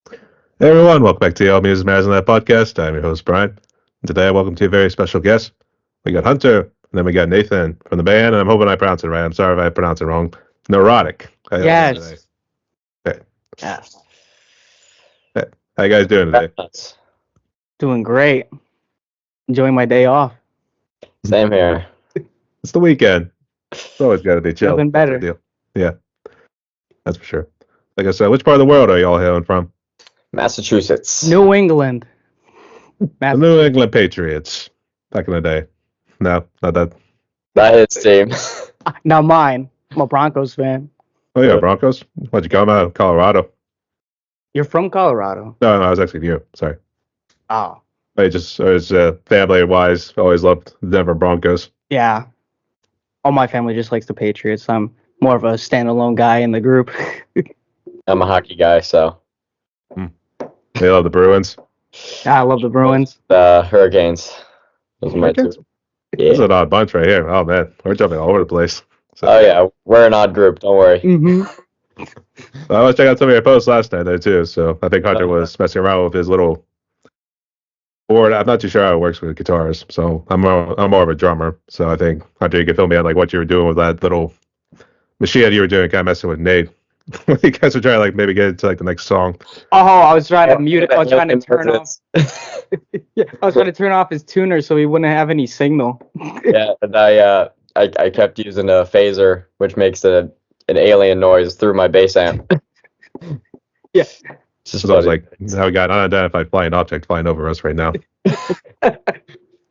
Hey everyone, welcome back to the All Music Matters on That podcast. I'm your host Brian. And today I welcome to a very special guest. We got Hunter, and then we got Nathan from the band, and I'm hoping I pronounce it right. I'm sorry if I pronounce it wrong. Neurotic. How you doing today? Yes. Hey, Yeah. hey, how you guys doing today? Doing great. Enjoying my day off. Same here. It's the weekend. It's always got to be chill. Nothing That's the better. deal. Yeah, that's for sure. Like I said, which part of the world are y'all hailing from? Massachusetts. New England. The New England Patriots. Back in the day. No, not that. That is team. Now mine. I'm a Broncos fan. Oh yeah, Broncos. Why'd you come out of Colorado? You're from Colorado. No, I was asking you. Sorry. Oh. I just, as family-wise, always loved the Denver Broncos. Yeah. All my family just likes the Patriots. I'm more of a standalone guy in the group. I'm a hockey guy, so They love the Bruins. I love the Bruins. the Hurricanes. Those are my two. Hurricanes? Yeah. This is an odd bunch right here. Oh man, we're jumping all over the place. So, Oh yeah, we're an odd group. Don't worry. Mm-hmm. I was checking out some of your posts last night there too. So I think Hunter was messing around with his little board. I'm not too sure how it works with guitars. So I'm more of a drummer. So I think Hunter, you can fill me on like what you were doing with that little machine that you were doing, kind of messing with Nate. You guys were trying to like maybe get into like the next song. Oh, I was trying to mute it. I was trying to turn off. Yeah, I was trying to turn off his tuner so he wouldn't have any signal. Yeah, and I kept using a phaser, which makes an alien noise through my bass amp. Yeah. It's just So I was funny. like, now we got an unidentified flying object flying over us right now.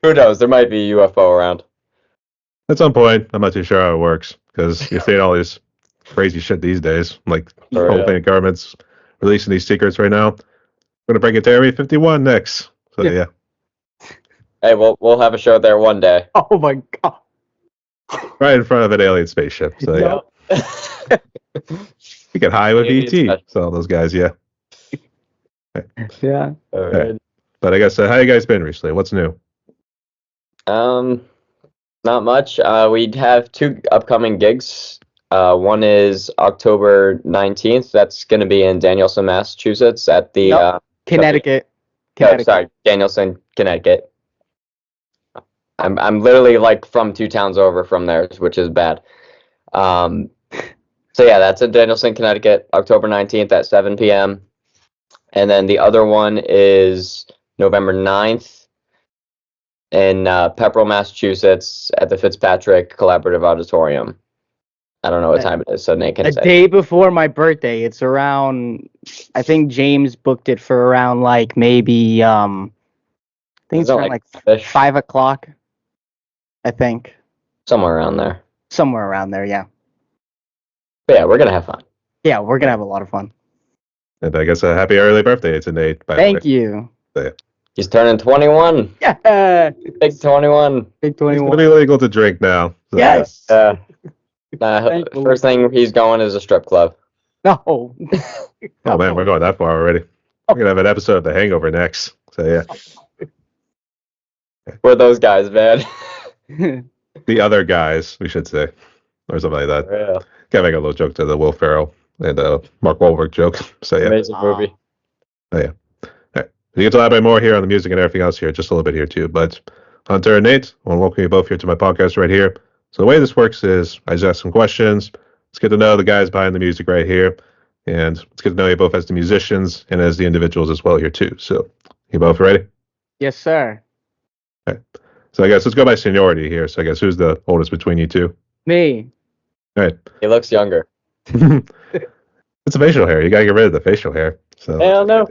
Who knows? There might be a UFO around. At some point, I'm not too sure how it works because you're seeing all this crazy shit these days. Like the Oh, whole yeah. thing, government's releasing these secrets right now. We're gonna bring it to Area 51 next. So Yeah. yeah, Hey, we'll have a show there one day. Oh my god. right in front of an alien spaceship. So yeah, we get high with Aliens, ET. So those guys, yeah. Yeah. All right. But I guess how you guys been recently? What's new? Not much. We have two upcoming gigs. One is October 19th. That's going to be in Danielson, Massachusetts at the Yep. Connecticut. sorry, Danielson, Connecticut. I'm literally like from 2 towns over from there, which is bad. So yeah, that's in Danielson, Connecticut, October 19th at 7 p.m. And then the other one is November 9th in Pepperell, Massachusetts at the Fitzpatrick Collaborative Auditorium. I don't know what time it is, so Nate can A say. day before my birthday. It's around, I think James booked it for around like maybe I think it's Is it around like fish? 5 o'clock. I think. Somewhere around there. Somewhere around there, yeah. But yeah, we're gonna have fun. Yeah, we're gonna have a lot of fun. And I guess a happy early birthday to Nate. By Thank the way. you. He's turning 21. Yeah. Big 21. Big It's gonna 21. be legal to drink now. So, Yes. Thankfully. First thing he's going is a strip club. No. Oh man, we're going that far already. We're gonna have an episode of The Hangover next. So yeah, We're those guys, man. the other guys, we should say, or something like that. Yeah. Gotta make a little joke to the Will Ferrell and Mark Wahlberg joke. So yeah, Amazing movie. you get to elaborate more here on the music and everything else here, just a little bit here too. But Hunter and Nate, I want to welcome you both here to my podcast right here. So the way this works is I just ask some questions. Let's get to know the guys behind the music right here, and let's get to know you both as the musicians and as the individuals as well here too. So you both ready? Yes, sir. So I guess let's go by seniority here. So I guess who's the oldest between you two? Me. All right. He looks younger. It's a facial hair. You gotta get rid of the facial hair. So Hell no.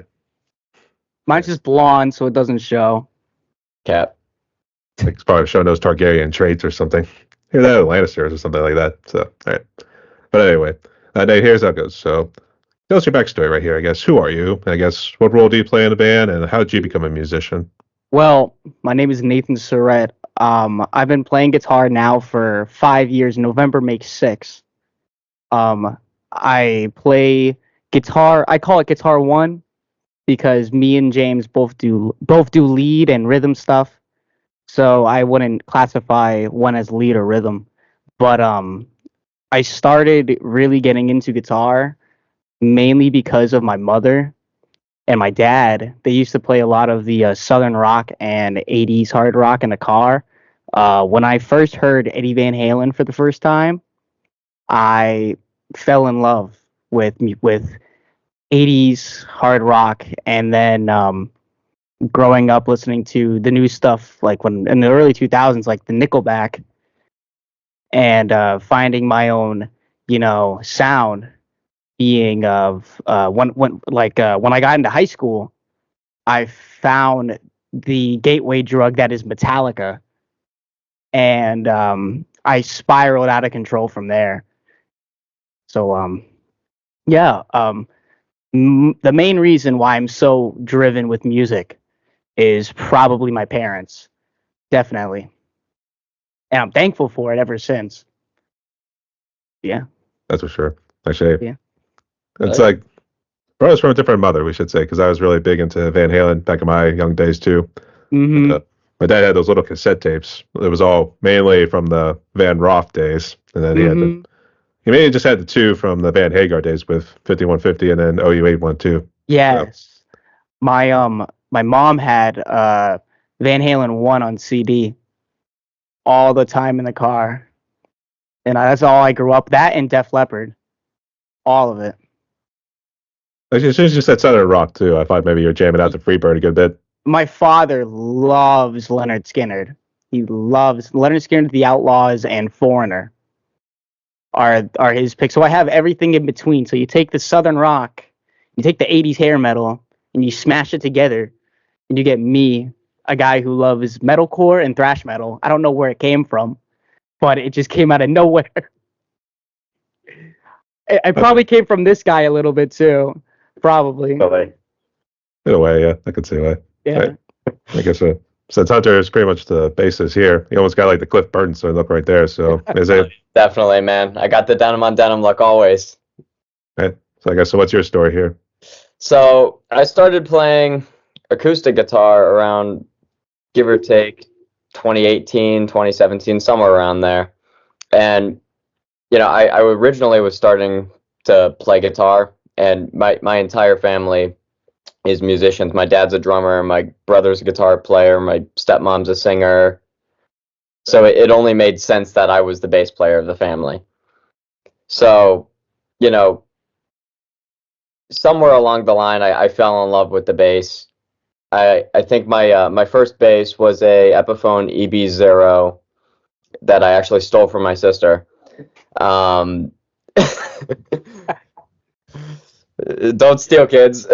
Mine's just blonde, so it doesn't show. Cap. Like, it's probably showing those Targaryen traits or something. Hear that, Lannisters or something like that. So, all right. But anyway, Nate, here's how it goes. So, tell us your backstory right here. I guess who are you? I guess what role do you play in the band, and how did you become a musician? Well, my name is Nathan Surratt. I've been playing guitar now for 5 years. November makes 6. I play guitar. I call it Guitar One because me and James both do lead and rhythm stuff. So I wouldn't classify one as lead or rhythm. But I started really getting into guitar mainly because of my mother. and my dad, they used to play a lot of the Southern rock and 80s hard rock in the car. When I first heard Eddie Van Halen for the first time, I fell in love with 80s hard rock, and then growing up listening to the new stuff like when in the early 2000s, like the Nickelback, and finding my own, sound being of when I got into high school, I found the gateway drug that is Metallica, and I spiraled out of control from there. So yeah, the main reason why I'm so driven with music is probably my parents, definitely, and I'm thankful for it ever since. Yeah, That's for sure. Actually, yeah. it's like bro, I was from a different mother, we should say, because I was really big into Van Halen back in my young days too. Mm-hmm. My dad had those little cassette tapes. It was all mainly from the Van Roth days, and then Mm-hmm. he mainly just had the two from the Van Hagar days with 5150 and then OU 812. Yes. My mom had Van Halen 1 on CD all the time in the car. And that's all I grew up. That and Def Leppard. All of it. Actually, as soon as you said Southern Rock too, I thought maybe you're jamming out the Freebird a good bit. My father loves Leonard Skinner. He loves Leonard Skinner, The Outlaws, and Foreigner are his picks. So I have everything in between. So you take the Southern Rock, you take the 80s hair metal, and you smash it together, and you get me, a guy who loves metalcore and thrash metal. I don't know where it came from, but it just came out of nowhere. I probably came from this guy a little bit too, probably. Really. In a way, yeah, I could see why. Yeah. I guess since Hunter is pretty much the basis here, he almost got like the Cliff Burton look right there. So is it? Definitely, man. I got the denim on denim look always. Right. So I guess what's your story here? So I started playing acoustic guitar around, give or take, 2018, 2017, somewhere around there. And, I originally was starting to play guitar, and my entire family is musicians. My dad's a drummer, my brother's a guitar player, my stepmom's a singer. So it only made sense that I was the bass player of the family. So, somewhere along the line, I fell in love with the bass. I think my first bass was a Epiphone EB0 that I actually stole from my sister. Don't steal, kids.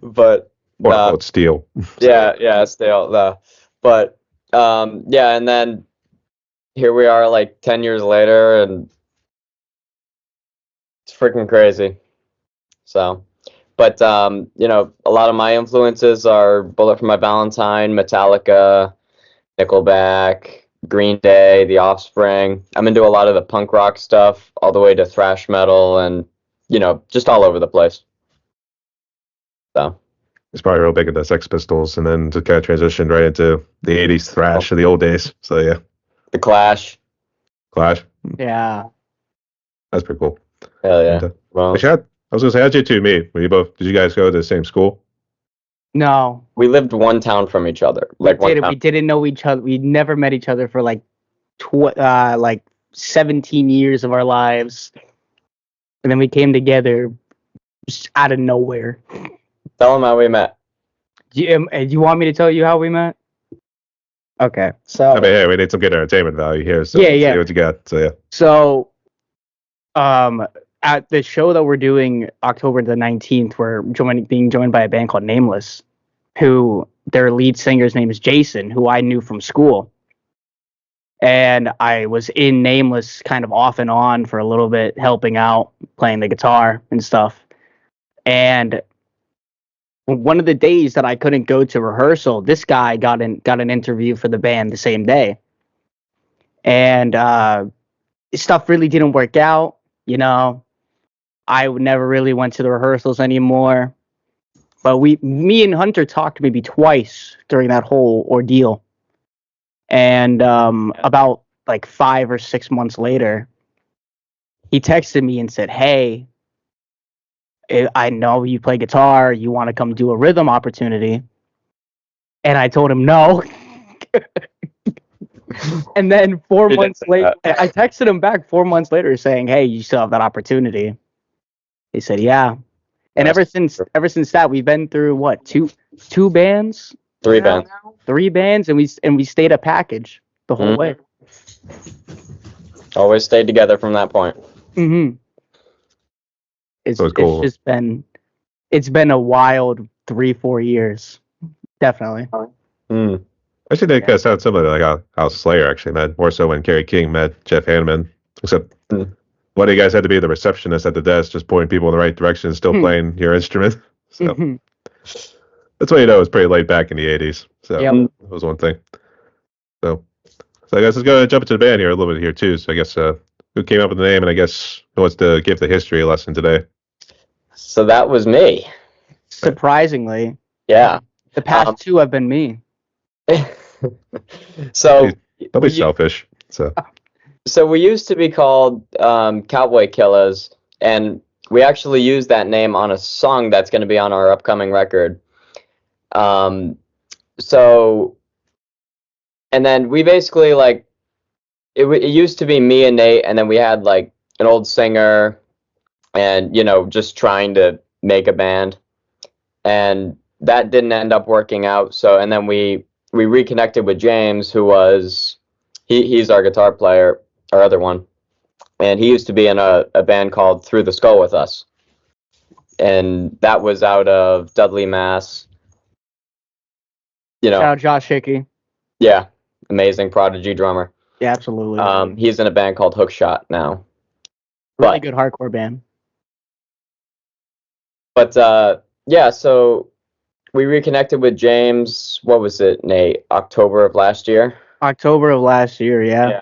But Quote unquote steal. yeah, steal. But yeah, and then here we are, like 10 years later, and it's freaking crazy. So, but a lot of my influences are Bullet for My Valentine, Metallica, Nickelback, Green Day, The Offspring. I'm into a lot of the punk rock stuff, all the way to thrash metal, and just all over the place. So It's probably real big into Sex Pistols, and then to kind of transition right into the '80s thrash of the old days. So yeah, The Clash. Clash. Yeah. That's pretty cool. Hell yeah. And, Well, actually, I was gonna say, how'd you two meet? Were you both? Did you guys go to the same school? No. we lived one town from each other. Like one town. We didn't know each other. We never met each other for like 17 years of our lives. And then we came together just out of nowhere. Tell them how we met. Do you want me to tell you how we met? Okay. So I mean, hey, we need some good entertainment value here. So Yeah, let's yeah. see what you got. So yeah, So, at the show that we're doing October the 19th, we're being joined by a band called Nameless, who their lead singer's name is Jason, who I knew from school. And I was in Nameless kind of off and on for a little bit, helping out, playing the guitar and stuff. And one of the days that I couldn't go to rehearsal, this guy got an interview for the band the same day. And stuff really didn't work out, I never really went to the rehearsals anymore. But me and Hunter talked maybe twice during that whole ordeal. And about like 5 or 6 months later, he texted me and said, "Hey, I know you play guitar. You want to come do a rhythm opportunity?" And I told him no. And then 4 months later, I texted him back 4 months later saying, "Hey, you still have that opportunity?" He said, "Yeah." And ever since that, we've been through what, two bands, Three bands. 3 bands, and we stayed a package the whole way. Always stayed together from that point. Mm-hmm. So it's cool. It's been a wild 3-4 years, definitely. Actually, they kind of sound similar to like how Slayer actually met, more so when Kerry King met Jeff Hanneman. Except one of you guys had to be the receptionist at the desk, just pointing people in the right direction, and still playing your instrument. So that's why you know it was pretty laid back in the '80s. So that was one thing. So I guess let's go jump into the band here a little bit here too. So I guess who came up with the name, and I guess who wants to give the history lesson today? So that was me. Surprisingly, Yeah. the past two have been me. So don't be selfish. So we used to be called Cowboy Killers, and we actually used that name on a song that's going to be on our upcoming record. So, and then we basically like it used to be me and Nate, and then we had like an old singer, and just trying to make a band, and that didn't end up working out. So, and then we reconnected with James, who was he's our guitar player, our other one, and he used to be in a band called Through the Skull with us, and that was out of Dudley, Mass. Shout out Josh Hickey. Yeah, amazing Prodigy drummer. Yeah, absolutely. He's in a band called Hookshot now. Really good hardcore band. But yeah, so we reconnected with James. What was it, Nate? October of last year. October of last year, yeah.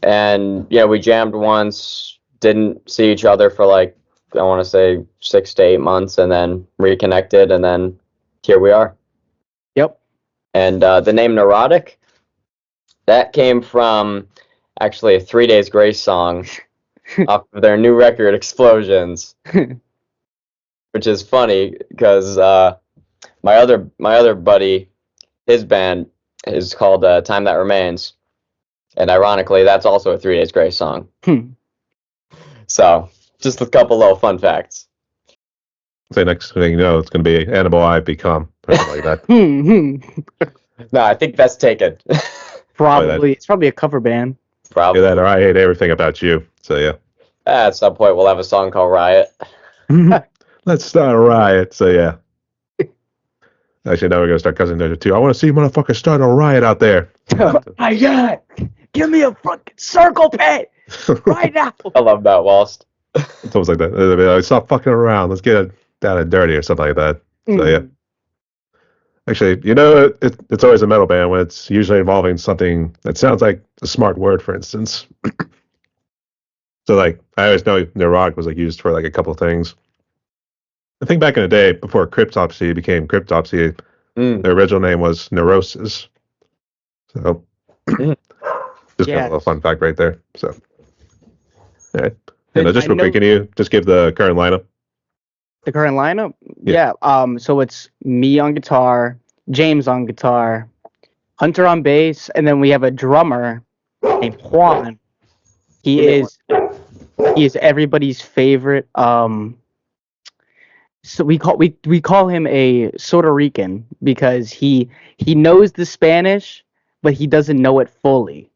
And we jammed once, didn't see each other for like, I want to say 6 to 8 months, and then reconnected, and then here we are. Yep. And the name Neurotic, that came from actually a 3 Days Grace song off of their new record, Explosions, which is funny because my other buddy, his band is called Time That Remains. And ironically, that's also a 3 Days Grace song. So, just a couple little fun facts. Say next thing you know, it's going to be Animal I Become, or something like that. No, I think that's taken. Probably. It's probably a cover band. Probably. That, or I Hate Everything About You. So, yeah. At some point, we'll have a song called Riot. Let's start a riot. So, yeah. Actually, now we're going to start Cousin Ninja 2. I want to see motherfuckers start a riot out there. Give me a fucking circle pit right now. I love that, Walst. It's almost like that. Like, stop fucking around. Let's get it down and dirty or something like that. So, yeah. Actually, it's always a metal band when it's usually involving something that sounds like a smart word, for instance. So, like, I always know Neurotic was like used for like a couple things. I think back in the day, before Cryptopsy became Cryptopsy, the original name was Neurosis. So, just kind of a fun fact right there. So, all right. And just real quick, can you just give the current lineup? The current lineup? Yeah. So it's me on guitar, James on guitar, Hunter on bass, and then we have a drummer named Juan. He is everybody's favorite. So we call him a Puerto Rican because he knows the Spanish, but he doesn't know it fully.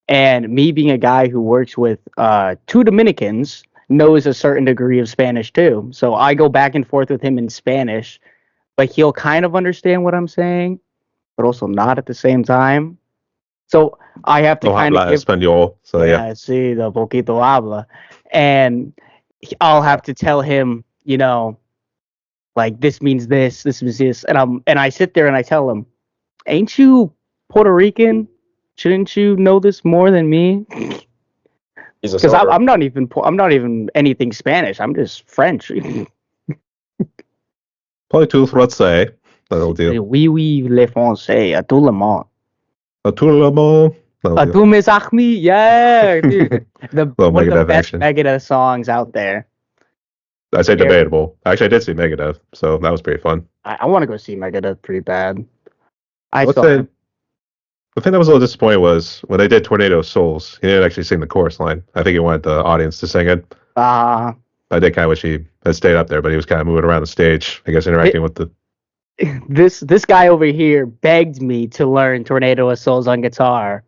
And me being a guy who works with 2 Dominicans knows a certain degree of Spanish too. So I go back and forth with him in Spanish, but he'll kind of understand what I'm saying, but also not at the same time. So I have to kind of give Espanol. So yeah. Sí, the poquito habla, and I'll have to tell him, like this means this means this, and I sit there and I tell him, ain't you Puerto Rican? Shouldn't you know this more than me? Because I'm not even anything Spanish. I'm just French. Probably tout français. That'll do. Oui, oui, le français, à tout le monde. À tout le monde. À tous mes amis, yeah, dude. One of the best action. Megadeth songs out there. I say Yeah. debatable. Actually, I did see Megadeth, so that was pretty fun. I want to go see Megadeth pretty bad. I What's saw that? him. The thing that was a little disappointing was when they did Tornado of Souls, he didn't actually sing the chorus line. I think he wanted the audience to sing it. Uh, I did kind of wish he had stayed up there, but he was kind of moving around the stage, I guess, interacting with the. this guy over here begged me to learn Tornado of Souls on guitar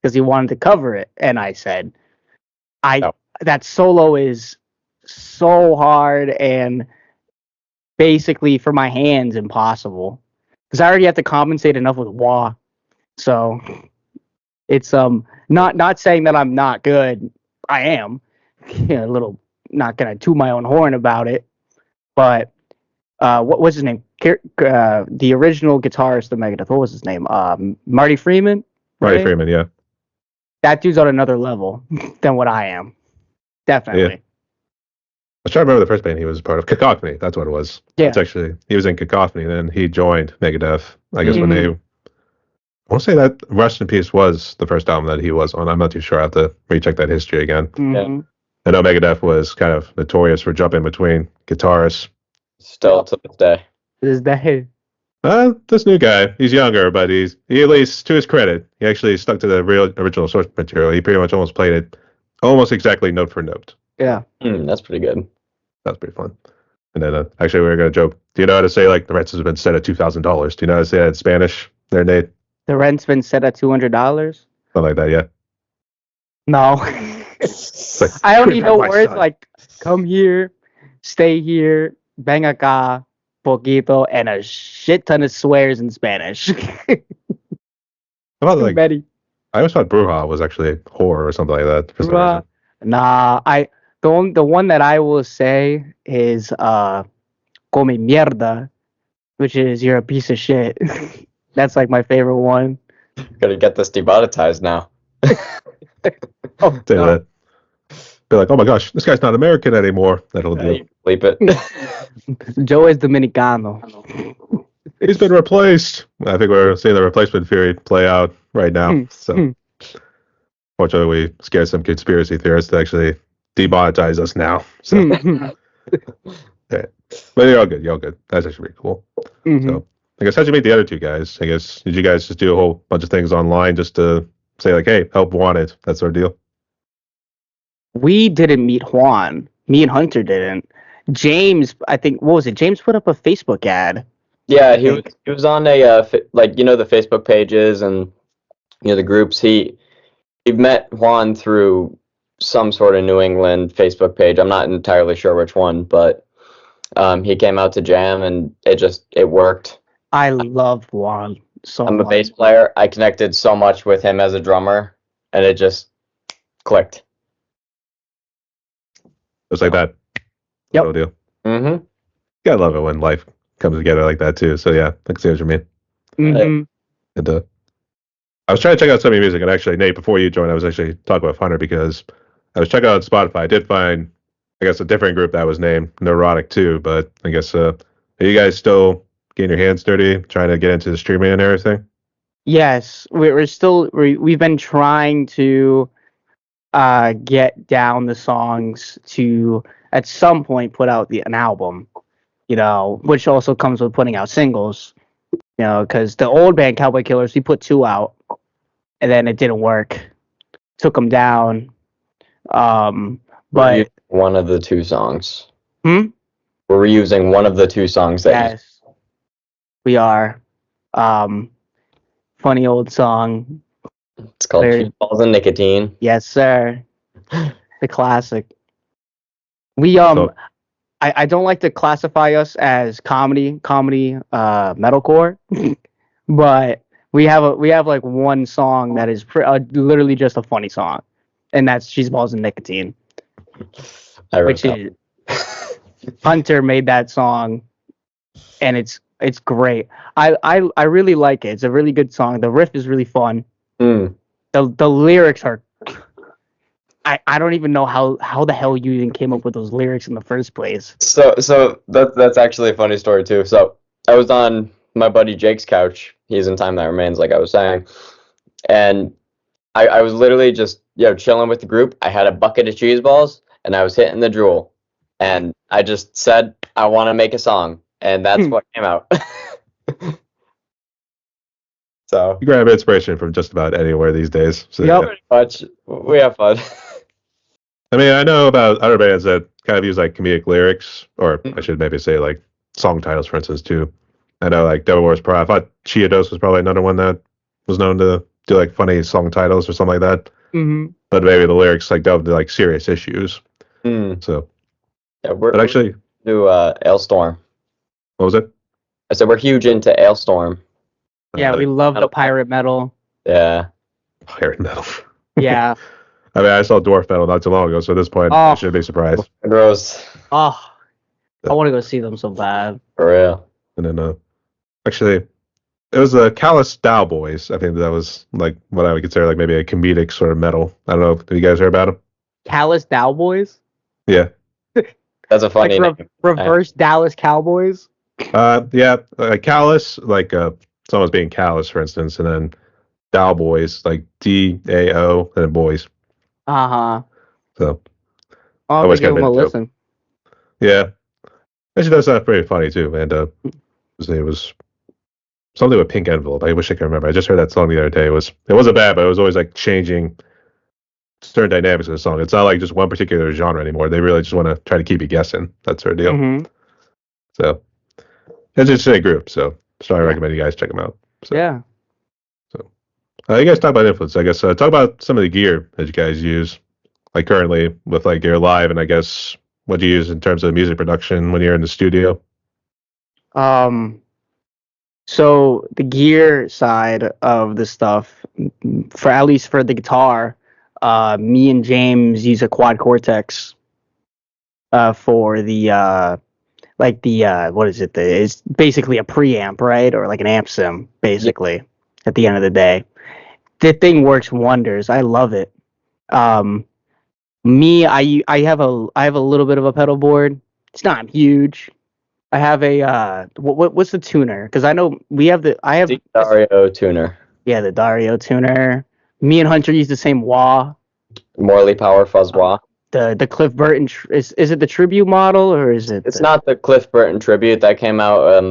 because he wanted to cover it, and I said, No. that solo is so hard and basically for my hands impossible because I already have to compensate enough with wah. So it's not saying that I'm not good. I am a little not gonna toot my own horn about it, but what was his name? The original guitarist of Megadeth. What was his name? Marty Freeman. Marty right? Freeman, yeah. That dude's on another level than what I am. Definitely. I was trying to remember the first band he was part of. Cacophony, that's what it was. Yeah. It's actually, he was in Cacophony, then he joined Megadeth. I guess when Mhm. they, I want to say that Rest in Peace was the first album that he was on. I'm not too sure. I have to recheck that history again. Mhm. I know Megadeth was kind of notorious for jumping between guitarists. Still to this day. Is that This new guy, he's younger, but he at least, to his credit, he actually stuck to the real original source material. He pretty much almost played it almost exactly note for note. yeah. That's pretty good. That's pretty fun. And then actually, we were going to joke. Do you know how to say like the rent has been set at $2,000? Do you know how to say that in Spanish? There, Nate. The rent's been set at $200. Something like that. Yeah. No. Like, I only know my words son. like come here, stay here, ven acá, poquito, and a shit ton of swears in Spanish. How about like Many. I always thought Bruja was actually horror or something like that for some Bruja. reason. Nah, the one that I will say is come mierda, which is you're a piece of shit. That's like my favorite one. Gotta get this demonetized now. Oh, Say no. that. Be like, oh my gosh, this guy's not American anymore. That'll Yeah, do. you bleep it. Joe is Dominicano. He's been replaced. I think we're seeing the replacement theory play out right now. So, fortunately, we scared some conspiracy theorists to actually demonetize us now. So, but you're all good. You're all good. That's actually pretty cool. So, I guess how'd you meet the other two guys? I guess did you guys just do a whole bunch of things online just to say like, hey, help wanted, that sort of deal? We didn't meet Juan. Me and Hunter didn't. James, I think, what was it? James put up a Facebook ad. Yeah, he was on a like the Facebook pages and the groups. He met Juan through some sort of New England Facebook page. I'm not entirely sure which one, but he came out to jam and it worked. I love Juan so I'm a much. bass player. I connected so much with him as a drummer, and it just clicked. Just like that. Yep. No deal. Mm-hmm. Gotta love it when life comes together like that too. So yeah, I can see what you mean. Mhm. And I was trying to check out some of your music, and actually, Nate, before you joined, I was actually talking with Hunter because I was checking out Spotify. I did find, I guess, a different group that was named Neurotic too. But I guess, are you guys still getting your hands dirty, trying to get into the streaming and everything? Yes, we've been trying to get down the songs to at some point put out an album, which also comes with putting out singles, because the old band Cowboy Killers, we put 2 out, and then it didn't work, took them down. But one of the 2 songs. Hmm? We're reusing one of the 2 songs that yes, we are. Funny old song. it's called Balls and Nicotine. Yes, sir. The classic. We So- I don't like to classify us as comedy metalcore, but we have like one song that is literally just a funny song, and that's Cheese Balls and Nicotine, which is Hunter made that song, and it's great. I really like it. It's a really good song. The riff is really fun. Mm. The lyrics are. I don't even know how the hell you even came up with those lyrics in the first place. So that's actually a funny story too. So I was on my buddy Jake's couch. He's in Time That Remains, like I was saying, and I was literally just chilling with the group. I had a bucket of cheese balls and I was hitting the drool, And I just said I want to make a song, and that's what came out. So You grab inspiration from just about anywhere these days. So, Yep. yeah. pretty much, we have fun. I mean, I know about other bands that kind of use like comedic lyrics, or I should maybe say like song titles, for instance, too. I know like Devil Wears Prada. I thought Chia Dos was probably another one that was known to do like funny song titles or something like that. Mm-hmm. But maybe the lyrics like delve into like serious issues. Mm. So, Yeah, but actually, do Ailstorm. what was it? I said we're huge into Ailstorm. Yeah, we love the metal. pirate metal. Yeah. Pirate metal. Yeah. I mean, I saw Dwarf Metal not too long ago, so at this point, I Oh. should be surprised. Rose. Oh, I want to go see them so bad. For real. And then, actually, it was the Callous Dow Boys. I think that was like what I would consider like maybe a comedic sort of metal. I don't know if you guys heard about them. Callous Cowboys? Yeah. That's a funny Like name. reverse Dallas Cowboys? Yeah. Callous, like someone's being callous, for instance, and then Dow Boys, like DAO, and then boys. Uh-huh. So, I'll always give got a them a bit of joke. listen. yeah. Actually, that sounds pretty funny, too. And his name was something with Pink Envelope. I wish I could remember. I just heard that song the other day. It wasn't bad, but it was always like changing certain dynamics of the song. It's not like just one particular genre anymore. They really just want to try to keep you guessing. That's their deal. Mm-hmm. So it's an interesting group. So I Yeah. recommend you guys check them out. So, Yeah. you guys talk about influence. I guess talk about some of the gear that you guys use, like currently with like your live, and I guess what you use in terms of music production when you're in the studio. So the gear side of the stuff, for at least for the guitar, me and James use a quad cortex for the what is it? It's basically a preamp, right? Or like an amp sim, basically, at the end of the day. The thing works wonders. I love it. I have a little bit of a pedal board. It's not huge. I have a what's the tuner? Because I know I have Dario tuner. yeah, the Dario tuner. Me and Hunter use the same wah. Morley Power Fuzz Wah. The Cliff Burton is it the tribute model or is it? It's not the Cliff Burton tribute that came out.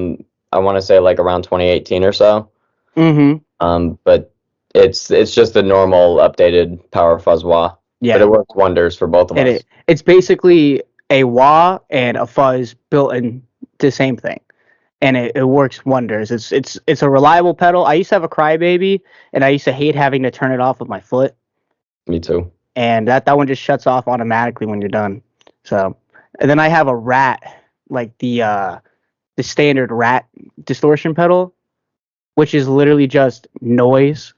I want to say like around 2018 or so. Mm-hmm. But it's just the normal updated Power Fuzz Wah. Yeah. But it works wonders for both of us. It's basically a wah and a fuzz built in the same thing, and it works wonders. It's a reliable pedal. I used to have a Crybaby, and I used to hate having to turn it off with my foot. Me too. And that one just shuts off automatically when you're done. So, and then I have a Rat, like the standard Rat distortion pedal, which is literally just noise,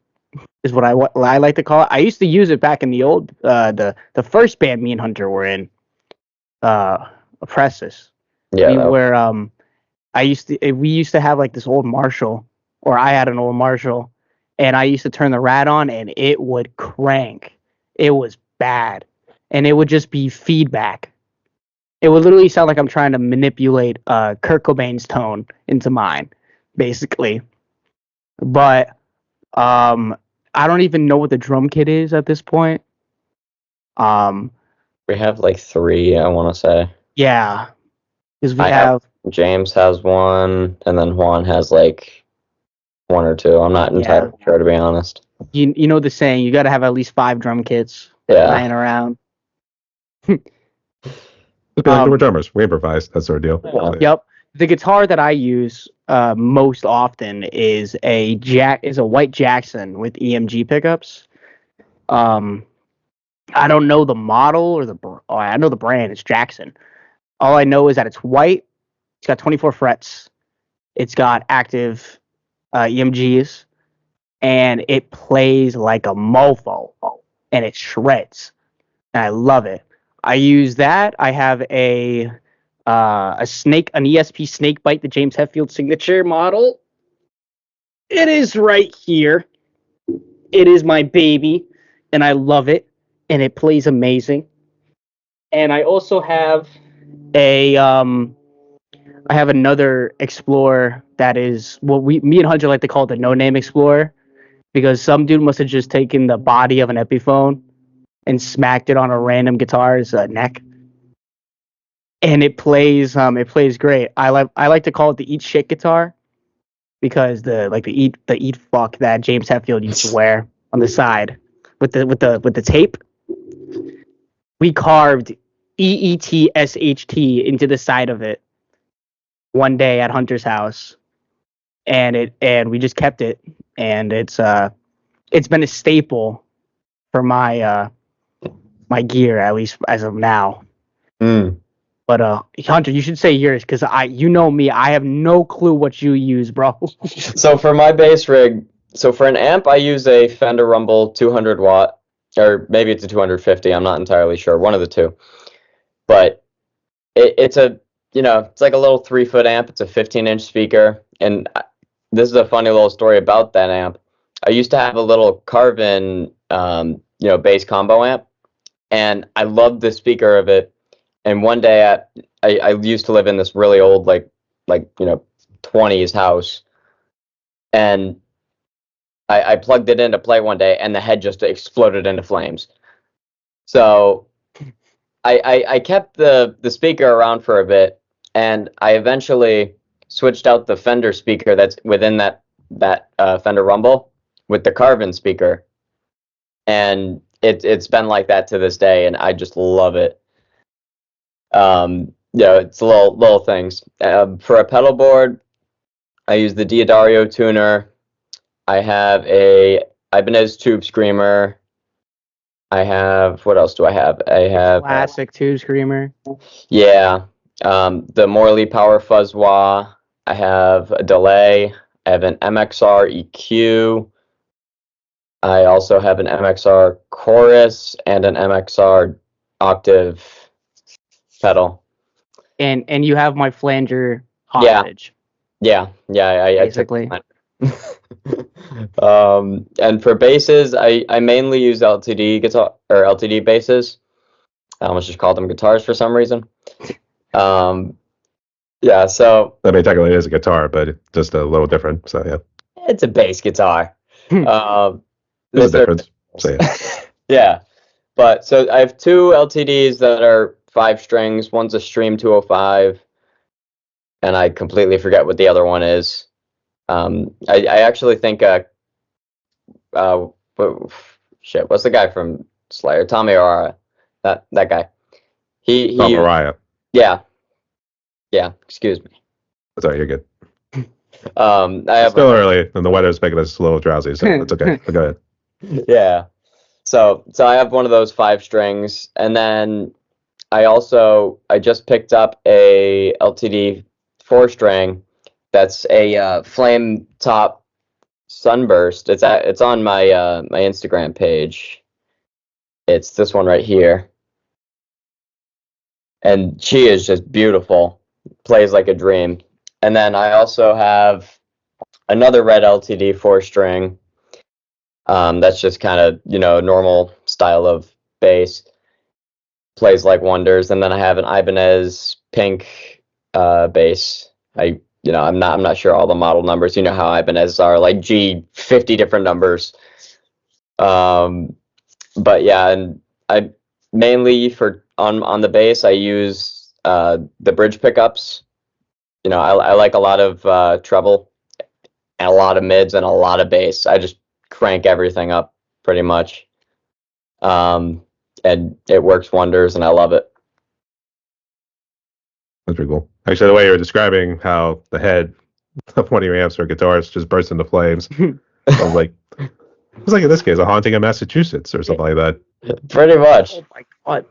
is what I like to call it. I used to use it back in the old the first band me and Hunter were in, Oppressus. Yeah. We used to have like this old Marshall, or I had an old Marshall, and I used to turn the Rat on and it would crank. It was bad. And it would just be feedback. It would literally sound like I'm trying to manipulate Kurt Cobain's tone into mine, basically. But I don't even know what the drum kit is at this point. We have like 3, I want to say. Yeah. Because we I have James has one, and then Juan has like 1 or 2. I'm not entirely sure, to be honest. you know the saying, you got to have at least 5 drum kits lying around. We're drummers. We improvise. That's our deal. Yeah. Yep. The guitar that I use most often is a White Jackson with EMG pickups. I don't know the model or I know the brand. It's Jackson. All I know is that it's white. It's got 24 frets. It's got active EMGs, and it plays like a mofo, and it shreds. And I love it. I use that. I have an ESP Snakebite, the James Hetfield signature model. It is right here. It is my baby, and I love it, and it plays amazing. And I also have I have another Explorer that is what me and Hunter like to call the no-name Explorer, because some dude must have just taken the body of an Epiphone and smacked it on a random guitar's neck. and it plays great. I like to call it the eat shit guitar because the eat fuck that James Hetfield used to wear on the side with the tape. We carved EETSHT into the side of it one day at Hunter's house, and we just kept it, and it's been a staple for my my gear, at least as of now. But Hunter, you should say yours because you know me, I have no clue what you use, bro. So for my bass rig, so for an amp, I use a Fender Rumble 200 watt, or maybe it's a 250. I'm not entirely sure. One of the two. But it's a, it's like a little 3-foot amp. It's a 15-inch speaker. And this is a funny little story about that amp. I used to have a little Carvin, bass combo amp, and I loved the speaker of it. And one day I used to live in this really old, like 20s house, and I plugged it in to play one day, and the head just exploded into flames. So I kept the speaker around for a bit, and I eventually switched out the Fender speaker that's within that Fender Rumble with the Carvin speaker, and it's been like that to this day, and I just love it. It's little things. For a pedal board, I use the Diodario tuner. I have a Ibanez Tube Screamer. What else do I have? I have classic Tube Screamer. Yeah. The Morley Power Fuzz Wah. I have a delay. I have an MXR EQ. I also have an MXR chorus and an MXR octave pedal. And you have my flanger hostage. Yeah. Basically. And for basses, I mainly use LTD guitar or LTD basses. I almost just called them guitars for some reason. Yeah, so I mean, technically it is a guitar, but it's just a little different. So yeah, it's a bass guitar. there's a difference. So yeah. Yeah, but so I have two LTDs that are 5 strings. One's a Stream 205, and I completely forget what the other one is. I actually think what's the guy from Slayer? Tommy Arara. That guy. He Tom Araya. Yeah, excuse me. Sorry, you're good. I have It's still early, and the weather's making us a little drowsy, so it's okay. But go ahead. Yeah. So I have one of those 5 strings, and then I just picked up a LTD 4-string that's a flame top sunburst. It's on my my Instagram page. It's this one right here, and she is just beautiful. Plays like a dream. And then I also have another red LTD 4-string. That's just kind of normal style of bass. Plays like wonders. And then I have an Ibanez pink bass. I'm not sure all the model numbers. You know how Ibanez are, like G 50 different numbers. But yeah, and I mainly for on the bass I use the bridge pickups. I like a lot of treble and a lot of mids and a lot of bass. I just crank everything up pretty much. And it works wonders, and I love it. That's pretty cool. Actually, the way you were describing how the head of one of your amps or guitars just burst into flames, I was like, it was like in this case, a haunting in Massachusetts or something like that. Pretty much. Oh my god!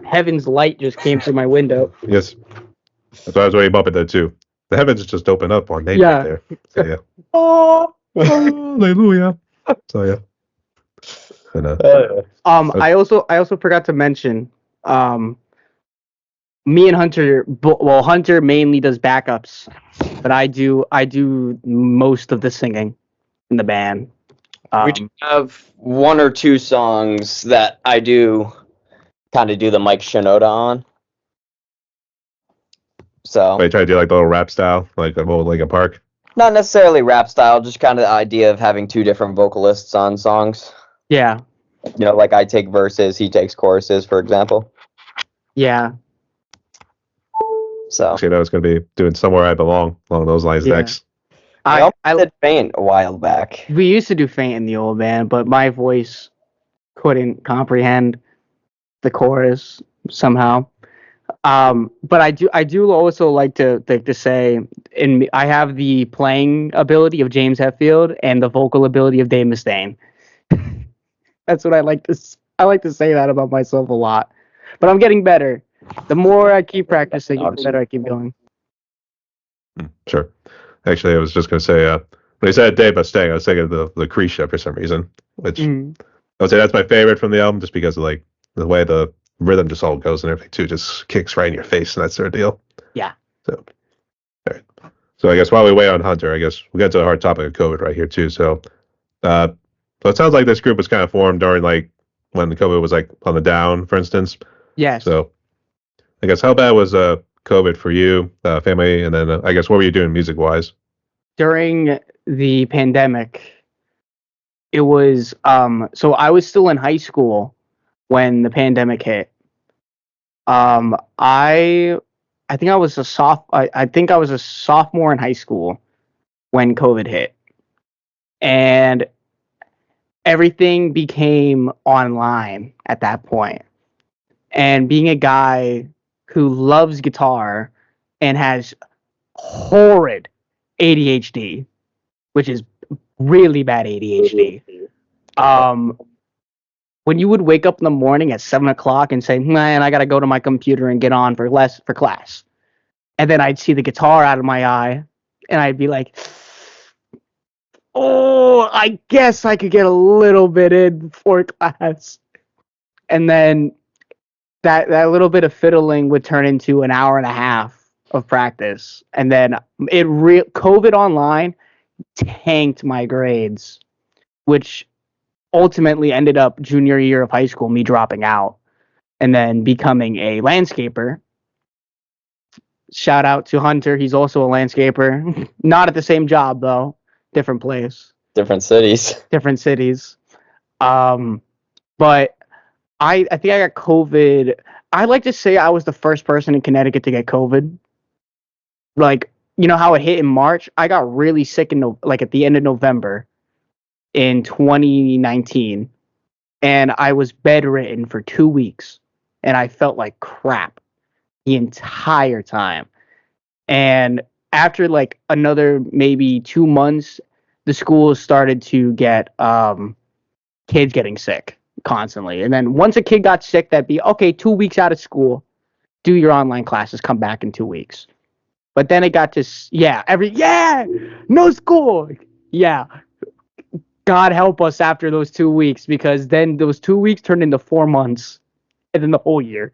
Heaven's light just came through my window. Yes. That's why I was waiting up at that too. The heavens just open up on Nate right there. So yeah. Oh, hallelujah. So yeah. And, I also forgot to mention, me and Hunter. Well, Hunter mainly does backups, but I do most of the singing in the band. We do have 1 or 2 songs that I do kind of do the Mike Shinoda on. So I try to do like the little rap style, like the old Linkin Park. not necessarily rap style, just kind of the idea of having 2 different vocalists on songs. Yeah. Like I take verses, he takes choruses, for example. Yeah. So Actually, I was going to be doing Somewhere I Belong along those lines Yeah. next. I did Faint a while back. We used to do Faint in the old band, but my voice couldn't comprehend the chorus somehow. But I do also like to say, I have the playing ability of James Hetfield and the vocal ability of Dave Mustaine. That's what I like to say that about myself a lot. But I'm getting better. The more I keep practicing, the better I keep going. Sure. Actually, I was just going to say, when he said Dave Mustaine, I was thinking of the Creature for some reason, which I would say that's my favorite from the album, just because of like the way the rhythm just all goes and everything too, just kicks right in your face and that sort of deal. Yeah. So, all right. So I guess while we wait on Hunter, I guess we'll get to the hard topic of COVID right here too. So, so it sounds like this group was kind of formed during like when the COVID was like on the down, for instance. Yes. So, I guess how bad was COVID for you, family, and then I guess what were you doing music wise? During the pandemic, it was so I was still in high school when the pandemic hit. I think I was a sophomore in high school when COVID hit, and everything became online at that point. And being a guy who loves guitar and has horrid ADHD, which is really bad ADHD. When you would wake up in the morning at 7 o'clock and say, "Man, I gotta go to my computer and get on for class," and then I'd see the guitar out of my eye, and I'd be like, "Oh, I guess I could get a little bit in before class," and then that little bit of fiddling would turn into an hour and a half of practice, and then COVID online tanked my grades, which ultimately ended up junior year of high school me dropping out and then becoming a landscaper. Shout out to Hunter, he's also a landscaper. Not at the same job though, different place, Different cities. different cities. But I think I got COVID. I like to say I was the first person in Connecticut to get COVID. Like, you know how it hit in March? I got really sick at the end of November in 2019, and I was bedridden for 2 weeks, and I felt like crap the entire time. And after like another maybe 2 months, the schools started to get kids getting sick constantly. And then once a kid got sick, that'd be okay, 2 weeks out of school, do your online classes, come back in 2 weeks. But then it got to no school. Yeah. God help us after those 2 weeks, because then those 2 weeks turned into 4 months and then the whole year.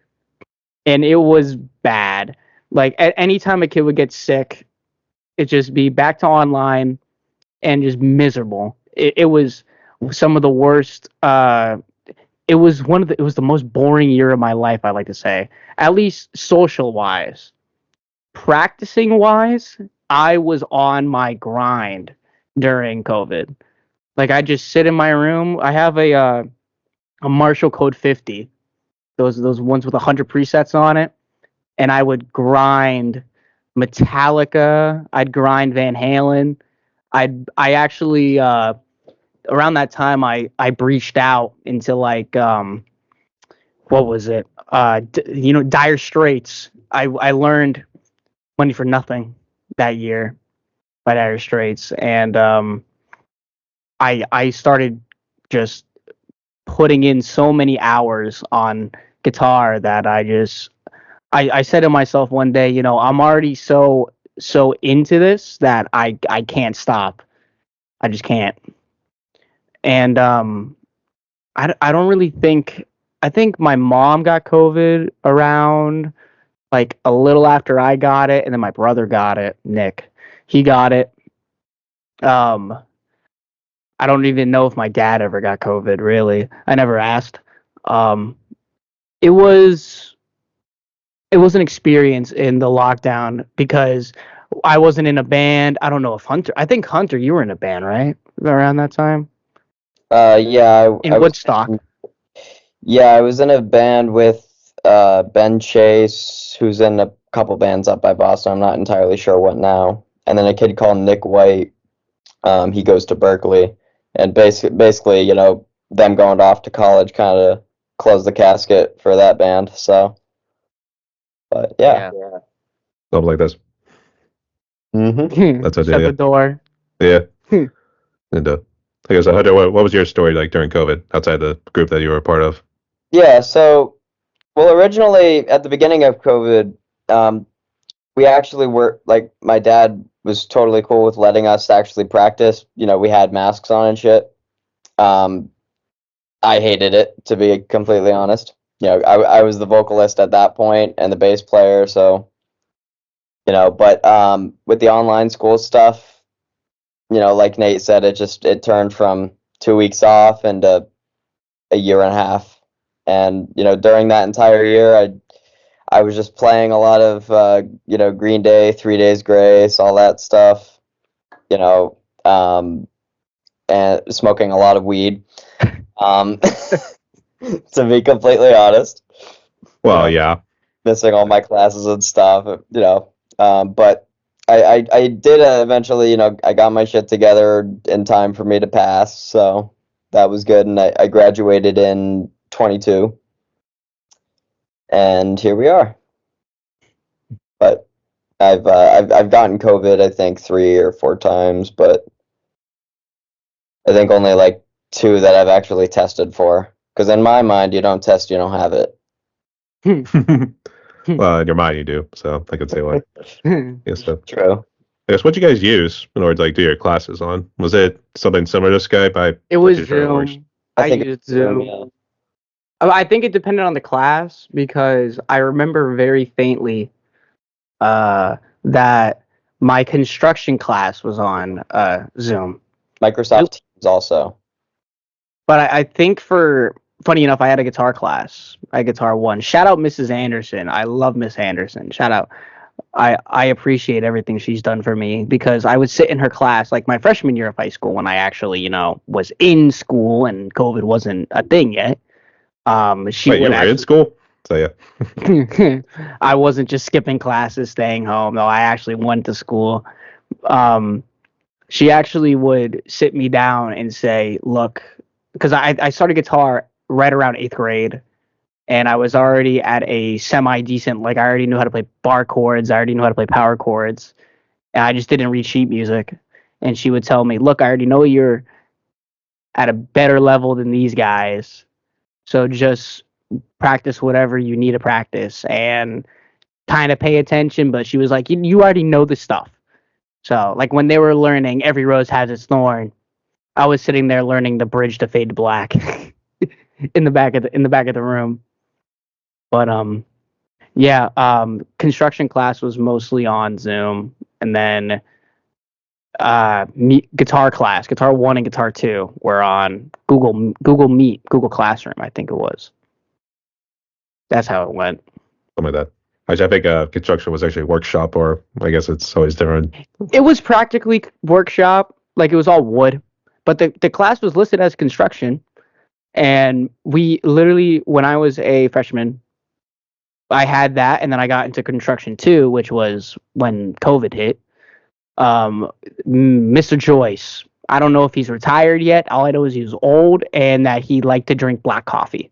And it was bad. Like at any time a kid would get sick, it'd just be back to online and just miserable. It was some of the worst. It was the most boring year of my life, I like to say, at least social wise. Practicing wise, I was on my grind during COVID. Like I just sit in my room. I have a Marshall Code 50, those ones with 100 presets on it, and I would grind Metallica. I'd grind Van Halen. I actually around that time I breached out into like what was it? Dire Straits. I learned Money for Nothing that year by Dire Straits, and I started just putting in so many hours on guitar that I said to myself one day, I'm already so into this that I can't stop. I just can't. And I don't really think, I think my mom got COVID around like a little after I got it, and then my brother got it, Nick. He got it. I don't even know if my dad ever got COVID, really. I never asked. It was an experience in the lockdown because I wasn't in a band. I don't know if I think Hunter, you were in a band, right? Around that time? Yeah. In Woodstock. Yeah, I was in a band with Ben Chase, who's in a couple bands up by Boston. I'm not entirely sure what now. And then a kid called Nick White. He goes to Berkeley, and basically, you know, them going off to college kind of closed the casket for that band. So, but yeah. Something like this. Mm-hmm. That's a Shut the door. Yeah. And I guess, Hunter, what was your story like during COVID outside the group that you were a part of? Yeah. So, well, originally at the beginning of COVID, we actually were like, my dad was totally cool with letting us actually practice. You know, we had masks on and shit. I hated it, to be completely honest. You know, I was the vocalist at that point and the bass player, so, you know, but with the online school stuff, you know, like Nate said, it turned from 2 weeks off into a year and a half. And, you know, during that entire year, I was just playing a lot of, you know, Green Day, 3 Days Grace, all that stuff, you know, and smoking a lot of weed, to be completely honest. Well, You know, yeah. missing all my classes and stuff, you know, but I did eventually, you know, I got my shit together in time for me to pass, so that was good, and I graduated in 22, and here we are. But I've gotten COVID, I think 3 or 4 times, but I think only like 2 that I've actually tested for. Because in my mind, you don't test, you don't have it. Well, in your mind you do, so I could say why. Yeah, so True. I guess, what'd you guys use in order to like do your classes on? Was it something similar to Skype? It was Zoom. I think used Zoom. Yeah. I think it depended on the class because I remember very faintly that my construction class was on Zoom. Microsoft Teams also. But I think funny enough, I had a guitar class. I had Guitar 1. Shout out Mrs. Anderson. I love Miss Anderson. Shout out. I appreciate everything she's done for me because I would sit in her class like my freshman year of high school when I actually, you know, was in school and COVID wasn't a thing yet. She Wait, you were in school? So yeah. I wasn't just skipping classes, staying home. No, I actually went to school. She actually would sit me down and say, look, because I started guitar right around 8th grade, and I was already at a semi-decent, like I already knew how to play bar chords, I already knew how to play power chords, and I just didn't read sheet music. And she would tell me, look, I already know you're at a better level than these guys, so just practice whatever you need to practice and kind of pay attention. But she was like, you already know the stuff. So like when they were learning Every Rose Has Its Thorn, I was sitting there learning the bridge to Fade to Black in the back of the room. But yeah, construction class was mostly on Zoom, and then guitar class, Guitar 1 and Guitar 2 were on Google Meet, Google Classroom, I think it was. That's how it went. Something like that. Actually, I think construction was actually a workshop, or I guess it's always different. It was practically workshop, like it was all wood, but the class was listed as construction, and we literally, when I was a freshman, I had that, and then I got into construction 2, which was when COVID hit. Mr. Joyce, I don't know if he's retired yet. All I know is he was old and that he liked to drink black coffee,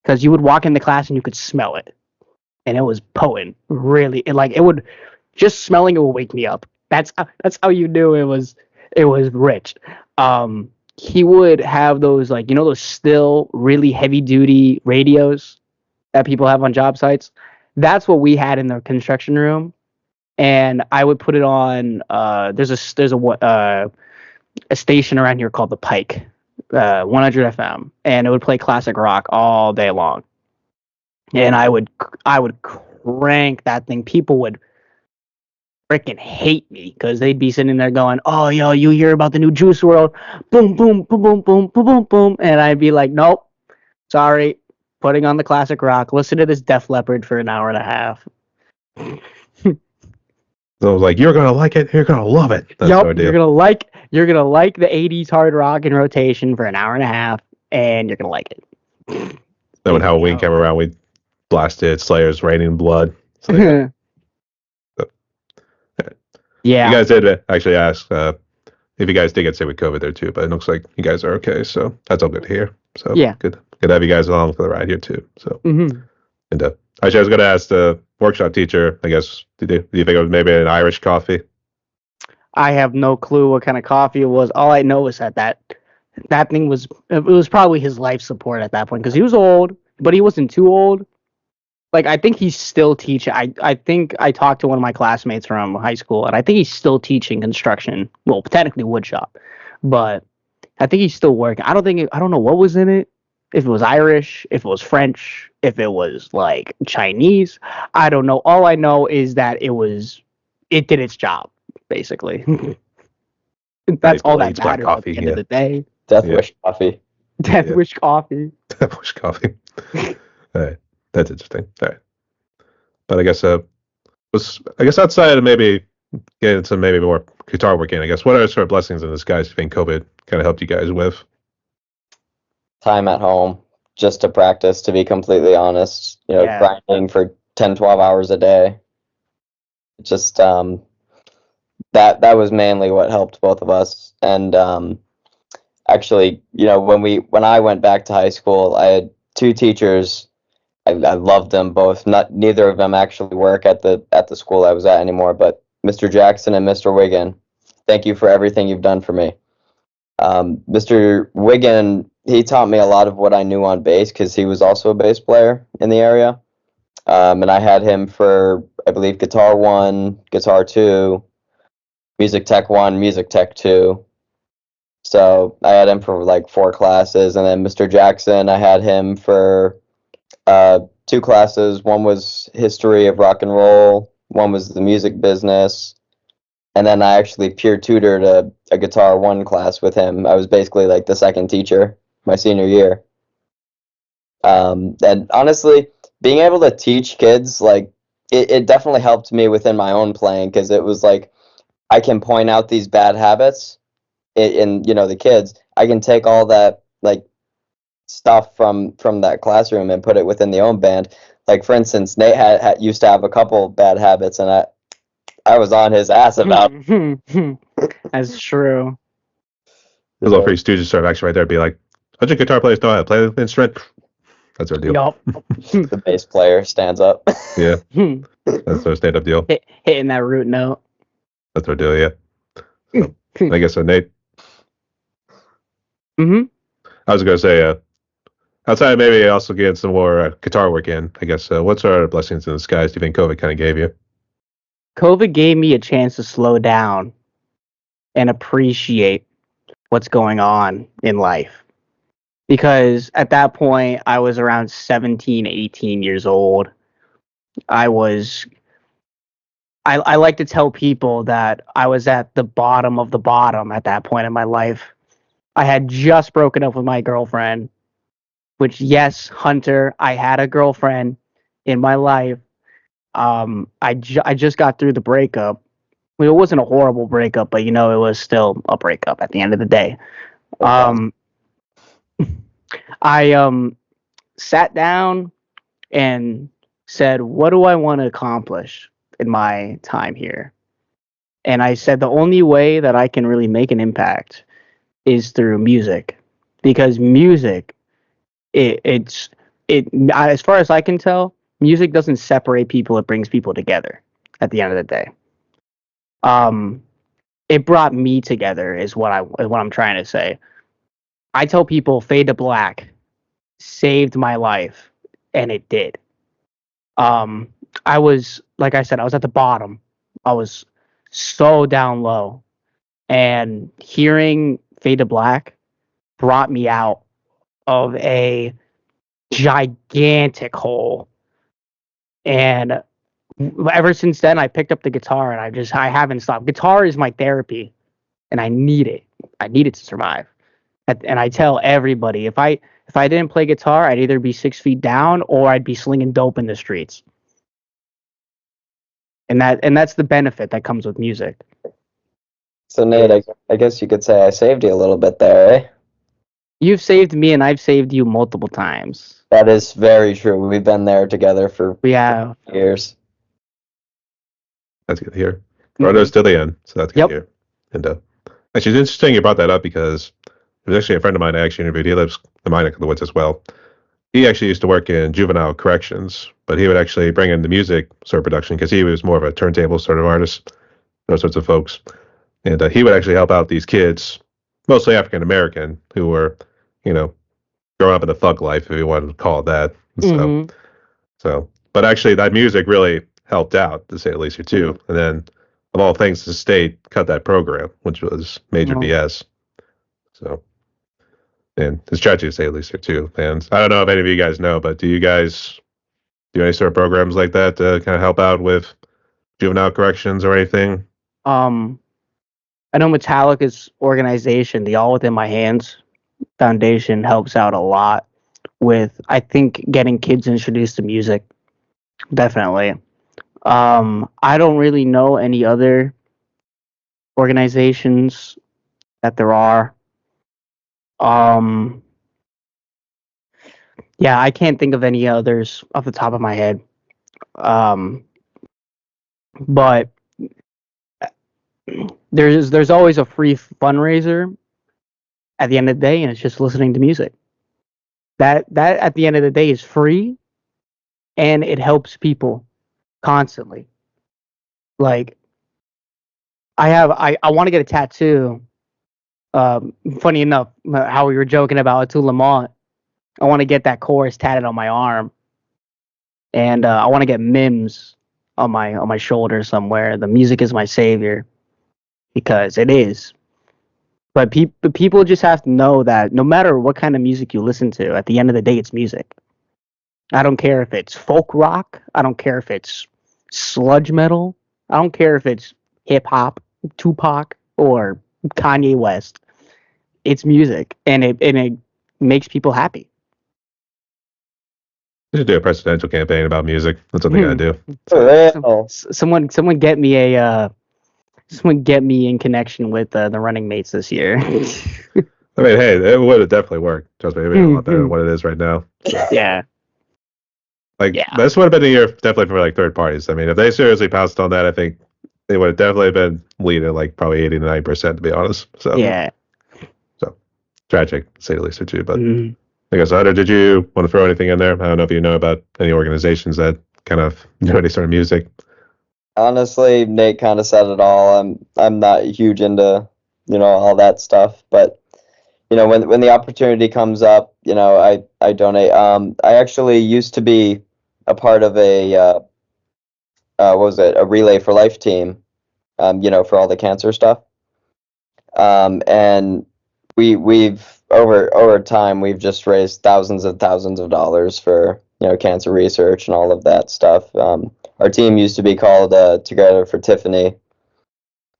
because you would walk into class and you could smell it, and it was potent. Really, it would, just smelling it would wake me up. That's how you knew it was rich. He would have those, like, you know, those still really heavy duty radios that people have on job sites. That's what we had in the construction room, and I would put it on. There's a station around here called the Pike, 100 FM, and it would play classic rock all day long. And I would crank that thing. People would freaking hate me because they'd be sitting there going, "Oh, yo, you hear about the new Juice World? Boom, boom, boom, boom, boom, boom, boom, boom," and I'd be like, "Nope, sorry." Putting on the classic rock, listen to this Def Leppard for an hour and a half. So I was like, you're gonna like it, you're gonna love it. That's Yep, what I do. you're gonna like the 80s hard rock in rotation for an hour and a half, and you're gonna like it. Then when Halloween came around, we blasted Slayer's Raining Blood. So, yeah. Yeah. You guys did actually ask if you guys did get sick with COVID there too, but it looks like you guys are okay. So that's all good to hear. So Yeah. good to have you guys along for the ride here too. So Mm-hmm. and actually, I was going to ask the workshop teacher. I guess do you think it was maybe an Irish coffee? I have no clue what kind of coffee it was. All I know is that thing was probably his life support at that point because he was old, but he wasn't too old. Like I think he's still teaching. I think I talked to one of my classmates from high school, and I think he's still teaching construction. Well, technically wood shop, but I think he's still working. I don't know what was in it. If it was Irish, if it was French, if it was like Chinese, I don't know. All I know is that it did its job, basically. That's all that black matters coffee, at the end of the day. Death Wish coffee. Death Wish coffee. Death Wish coffee. All right. That's interesting. All right. But I guess outside of maybe getting some maybe more guitar work in, I guess what are sort of blessings in disguise you think COVID kind of helped you guys with? Time at home just to practice, to be completely honest. Yeah. Grinding for 10, 12 hours a day. Just that was mainly what helped both of us. And actually, when I went back to high school, I had two teachers. I loved them both. Neither of them actually work at the school I was at anymore, but Mr. Jackson and Mr. Wiggin, thank you for everything you've done for me. Mr. Wiggin, he taught me a lot of what I knew on bass because he was also a bass player in the area. And I had him for, I believe, Guitar 1, Guitar 2, Music Tech 1, Music Tech 2. So I had him for like 4 classes. And then Mr. Jackson, I had him for 2 classes. One was History of Rock and Roll. One was the music business. And then I actually peer tutored a Guitar 1 class with him. I was basically like the second teacher my senior year. And honestly, being able to teach kids, like, it definitely helped me within my own playing because it was like I can point out these bad habits in the kids. I can take all that like stuff from that classroom and put it within the own band. Like for instance, Nate had used to have a couple bad habits, and I was on his ass about. That's true. The little Free Stooges sort of actually right there be like, a bunch of guitar players know how to play the instrument. That's our deal. Yup. The bass player stands up. Yeah. That's our stand-up deal. Hitting that root note. That's our deal, yeah. So, I guess Nate. Mm-hmm. I was going to say, outside of maybe also getting some more guitar work in, I guess, what sort of blessings in disguise do you think COVID kind of gave you? COVID gave me a chance to slow down and appreciate what's going on in life. Because at that point, I was around 17, 18 years old. I like to tell people that I was at the bottom of the bottom at that point in my life. I had just broken up with my girlfriend, which, yes, Hunter, I had a girlfriend in my life. I just got through the breakup. Well, it wasn't a horrible breakup, but it was still a breakup at the end of the day. I sat down and said, what do I want to accomplish in my time here? And I said the only way that I can really make an impact is through music, because music, it as far as I can tell, music doesn't separate people; it brings people together. At the end of the day, it brought me together, is what I'm trying to say. I tell people, Fade to Black saved my life, and it did. I was, like I said, I was at the bottom. I was so down low, and hearing Fade to Black brought me out of a gigantic hole. And ever since then, I picked up the guitar, and I haven't stopped. Guitar is my therapy, and I need it. I need it to survive. And I tell everybody, if I didn't play guitar, I'd either be 6 feet down or I'd be slinging dope in the streets. And that's the benefit that comes with music. So Nate, I guess you could say I saved you a little bit there, eh? You've saved me, and I've saved you multiple times. That is very true. We've been there together for We have. years. That's good to hear. Brothers to the end, so that's good Yep. to hear. And actually, it's interesting you brought that up because there's actually a friend of mine I actually interviewed. He lives in my neck of the woods as well. He actually used to work in juvenile corrections, but he would actually bring in the music sort of production because he was more of a turntable sort of artist, those sorts of folks. And he would actually help out these kids, mostly African American, who were, you know, growing up in the thug life, if you wanted to call it that. Mhm. So, but actually, that music really helped out, to say the least, here too. And then, of all things, the state cut that program, which was major Mhm. BS. So, and it's tragic to say the least here too. And I don't know if any of you guys know, but do you guys do any sort of programs like that to kind of help out with juvenile corrections or anything? I know Metallica's organization, the All Within My Hands Foundation, helps out a lot with, I think, getting kids introduced to music. Definitely. I don't really know any other organizations that there are. Um, yeah, I can't think of any others off the top of my head. Um, but there's always a free fundraiser at the end of the day, and it's just listening to music. That at the end of the day is free, and it helps people constantly. Like I want to get a tattoo. Funny enough, how we were joking about Atul Lamont, I want to get that chorus tatted on my arm, and I want to get Mims on my shoulder somewhere. The music is my savior, because it is. But people just have to know that no matter what kind of music you listen to, at the end of the day, it's music. I don't care if it's folk rock. I don't care if it's sludge metal. I don't care if it's hip hop, Tupac, or Kanye West. It's music, and it makes people happy. We should do a presidential campaign about music. That's what they gotta do. For real. Someone get me a someone get me in connection with the running mates this year. I mean, hey, it would have definitely worked. Trust me, it'd be a lot better than what it is right now. Yeah. Like Yeah. this would have been a year definitely for like third parties. I mean, if they seriously pounced on that, I think they would have definitely been leading like probably 80 to 90%, to be honest. So Yeah. so tragic, to say the least, or two. But Mhm. I guess, Hunter, did you want to throw anything in there? I don't know if you know about any organizations that kind of do any sort of music. Honestly, Nate kind of said it all. I'm not huge into, all that stuff, but when the opportunity comes up, I donate. I actually used to be a part of what was it, a Relay for Life team, for all the cancer stuff. And we've over time we've just raised thousands and thousands of dollars for cancer research and all of that stuff. Our team used to be called Together for Tiffany,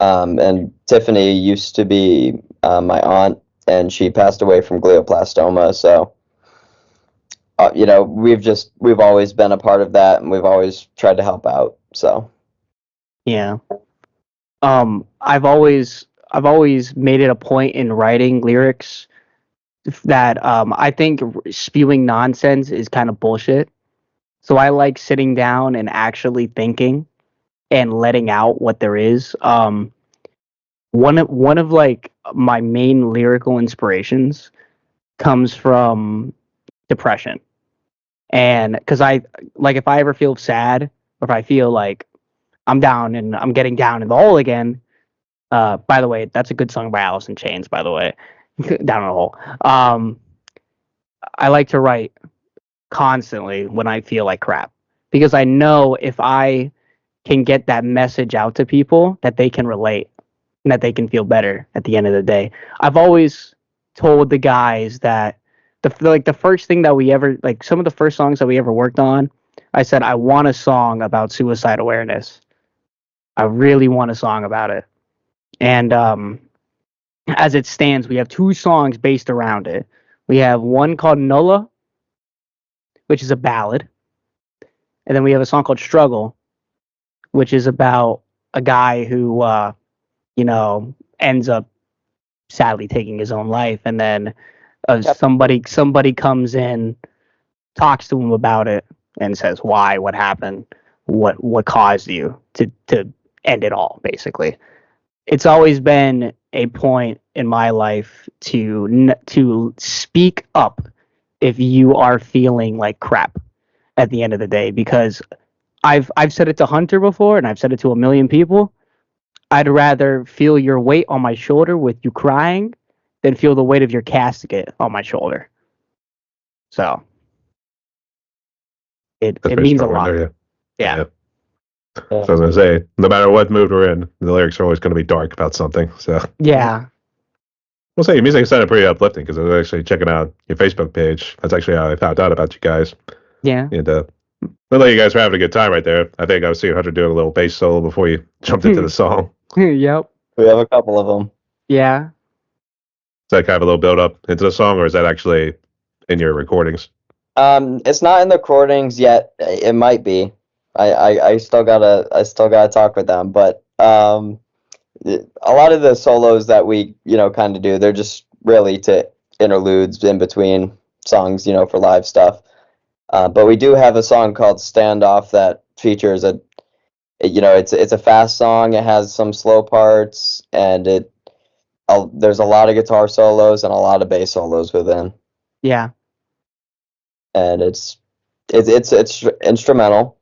and Tiffany used to be my aunt, and she passed away from glioblastoma. So we've always been a part of that, and we've always tried to help out. So Yeah. I've always made it a point in writing lyrics that I think spewing nonsense is kind of bullshit. So I like sitting down and actually thinking and letting out what there is. One of like my main lyrical inspirations comes from depression. And because I like, if I ever feel sad, or if I feel like I'm down and I'm getting down in the hole again. By the way, that's a good song by Alice in Chains, by the way. Down in the hole. I like to write constantly when I feel like crap, because I know if I can get that message out to people, that they can relate and that they can feel better at the end of the day. I've always told the guys that the first thing that we ever, like, some of the first songs that we ever worked on, I said I want a song about suicide awareness. I really want a song about it. And as it stands, we have two songs based around it. We have one called Nola, which is a ballad, and then we have a song called Struggle, which is about a guy who, ends up sadly taking his own life, and then Yep. Somebody comes in, talks to him about it, and says why, what happened, what caused you to end it all. Basically, it's always been a point in my life to speak up if you are feeling like crap at the end of the day, because I've said it to Hunter before, and I've said it to a million people. I'd rather feel your weight on my shoulder with you crying than feel the weight of your casket on my shoulder. So it That's pretty means a strong right lot. there, Yeah. So I was gonna say, no matter what mood we're in, the lyrics are always going to be dark about something. So Yeah. we'll say your music sounded pretty uplifting because I was actually checking out your Facebook page. That's actually how I found out about you guys. Yeah. And looked like you guys were having a good time right there. I think I was seeing Hunter doing a little bass solo before you jumped into the song. Yep. We have a couple of them. Yeah. Is that kind of a little build up into the song, or is that actually in your recordings? It's not in the recordings yet. It might be. I still gotta talk with them, but a lot of the solos that we kind of do, they're just really to interludes in between songs, for live stuff. But we do have a song called Standoff that features it's a fast song. It has some slow parts, and there's a lot of guitar solos and a lot of bass solos within. Yeah. And it's instrumental.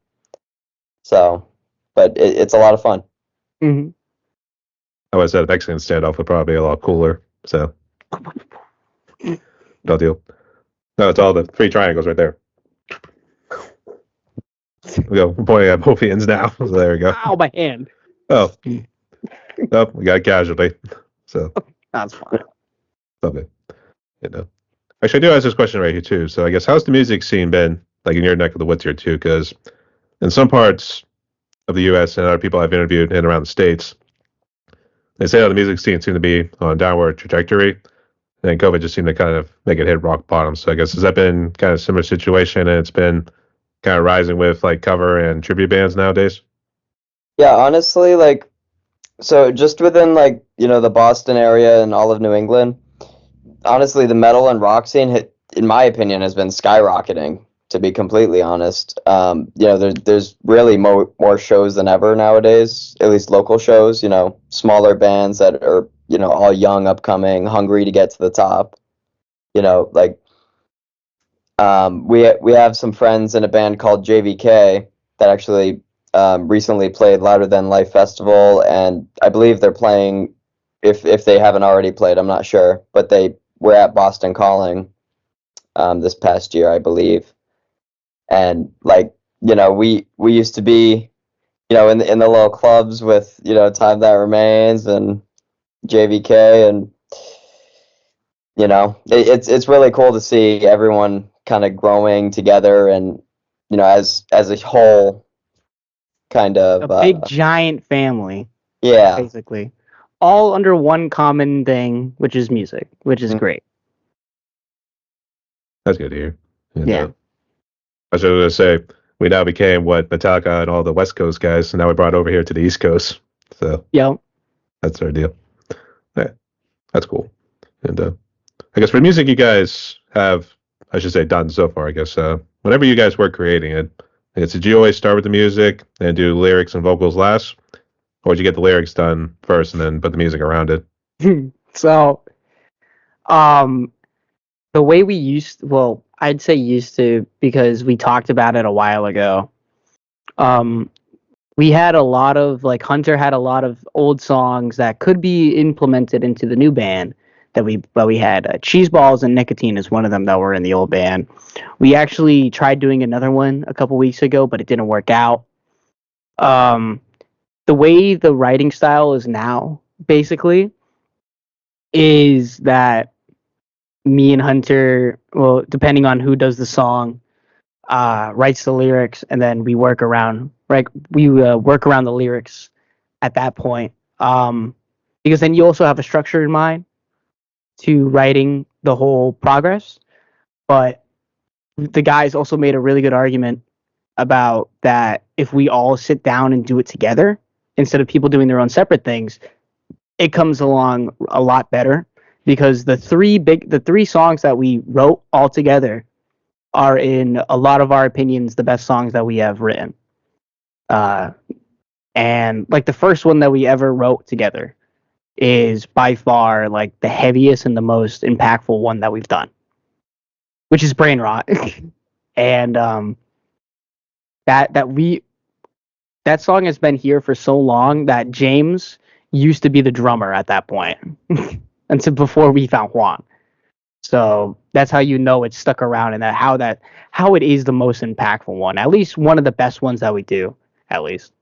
So, but it's a lot of fun. Mm-hmm. I would have said Mexican standoff would probably be a lot cooler. So no deal. No, it's all the three triangles right there. We go. We're pointing at both ends now. So there we go. Ow, my hand. Oh, we got a casualty. So That's fine. something. Actually, I do ask this question right here too. So I guess how's the music scene been like in your neck of the woods here too? Because in some parts of the U.S. and other people I've interviewed in and around the states, they say that the music scene seemed to be on a downward trajectory, and COVID just seemed to kind of make it hit rock bottom. So I guess has that been kind of a similar situation, and it's been kind of rising with like cover and tribute bands nowadays? Yeah, honestly, so just within the Boston area and all of New England, honestly, the metal and rock scene, in my opinion, has been skyrocketing. To be completely honest, there's really more shows than ever nowadays. At least local shows, smaller bands that are all young, upcoming, hungry to get to the top. We have some friends in a band called JVK that actually recently played Louder Than Life Festival, and I believe they're playing. If they haven't already played, I'm not sure, but they were at Boston Calling this past year, I believe. And we used to be in the little clubs with Time That Remains and JVK, and it's really cool to see everyone kind of growing together, and as a whole kind of A big giant family. Yeah, Basically, all under one common thing, which is music, which is great. That's good to hear. And, Yeah. I was going to say, we now became what Metallica and all the West Coast guys, and now we brought over here to the East Coast. So Yep. that's our deal. Yeah, that's cool. And I guess for music you guys have, I should say, done so far, I guess, whenever you guys were creating it, I guess, did you always start with the music and do lyrics and vocals last? Or did you get the lyrics done first and then put the music around it? So, the way we I'd say used to, because we talked about it a while ago. We had a lot of Hunter had a lot of old songs that could be implemented into the new band that we had. Cheeseballs and Nicotine is one of them that were in the old band. We actually tried doing another one a couple weeks ago, but it didn't work out. The way the writing style is now, basically, is that me and Hunter, well, depending on who does the song, writes the lyrics, and then we work around. Right, we work around the lyrics at that point, because then you also have a structure in mind to writing the whole progress. But the guys also made a really good argument about that if we all sit down and do it together instead of people doing their own separate things, it comes along a lot better, because the three songs that we wrote all together are, in a lot of our opinions, the best songs that we have written. And like the first one that we ever wrote together is by far like the heaviest and the most impactful one that we've done, which is Brain Rot. And that song has been here for so long that James used to be the drummer at that point until before we found Juan. So that's how you know it's stuck around, and how it is the most impactful one, at least one of the best ones that we do, at least.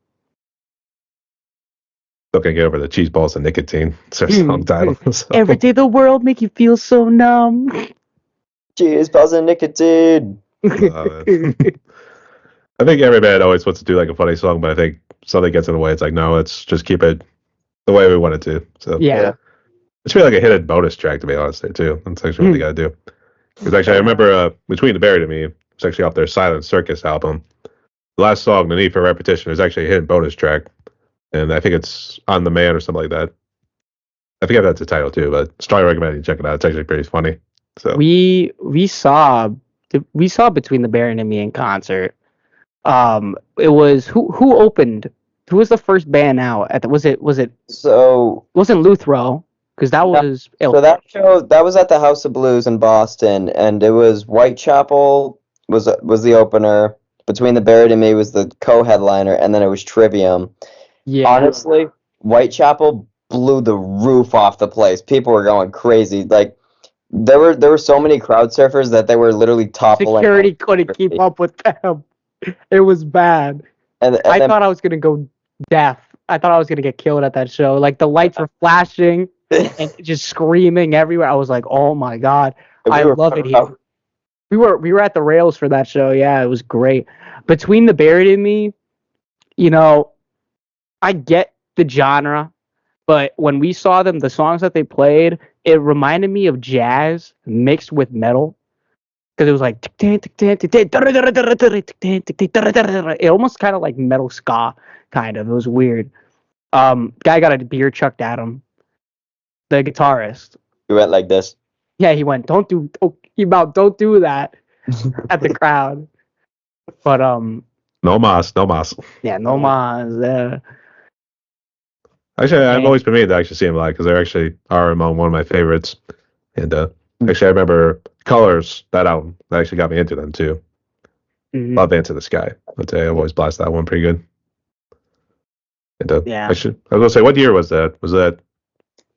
Still can't get over the cheese balls and nicotine. It's our song title. So. Every day the world make you feel so numb. Cheese balls and nicotine. I think every band always wants to do like a funny song, but I think something gets in the way. It's like, no, let's just keep it the way we want it to. So Yeah. it should be like a hidden bonus track, to be honest, there too. That's actually what they got to do. Because actually, I remember Between the Buried and Me, it's actually off their Silent Circus album. The last song, The Need for Repetition, is actually a hidden bonus track. And I think it's On the Man or something like that. I forget if that's the title too, but strongly recommend you check it out. It's actually pretty funny. So We saw Between the Baron and Me in concert. It was who opened? Who was the first band out? Was it So wasn't Luthro, because that was so that show that was at the House of Blues in Boston, and it was Whitechapel was the opener. Between the Buried and Me was the co-headliner, and then it was Trivium. yeah. Honestly, Whitechapel blew the roof off the place. People were going crazy. Like there were so many crowd surfers that they were literally toppling. Security couldn't keep up with them. It was bad. And I then, thought I was gonna go deaf. I thought I was gonna get killed at that show. Like the lights were flashing and just screaming everywhere. I was like, oh my god, I love it here. We were at the rails for that show. Yeah, it was great. Between the Buried and Me, you know, I get the genre, but when we saw them, the songs that they played, it reminded me of jazz mixed with metal. Because it was like it almost kind of like metal ska, kind of. It was weird. Guy got a beer chucked at him. The guitarist. we went like this. Yeah, he went, don't do that at the crowd. But no mas. yeah, no mas. Actually, I've always been meaning to actually see them live because they actually are among one of my favorites. And actually, I remember Colors, that album, that actually got me into them too. Mhm. Love Into the Sky. I'd say I've always blasted that one pretty good. And Yeah. I was gonna say, what year was that? Was that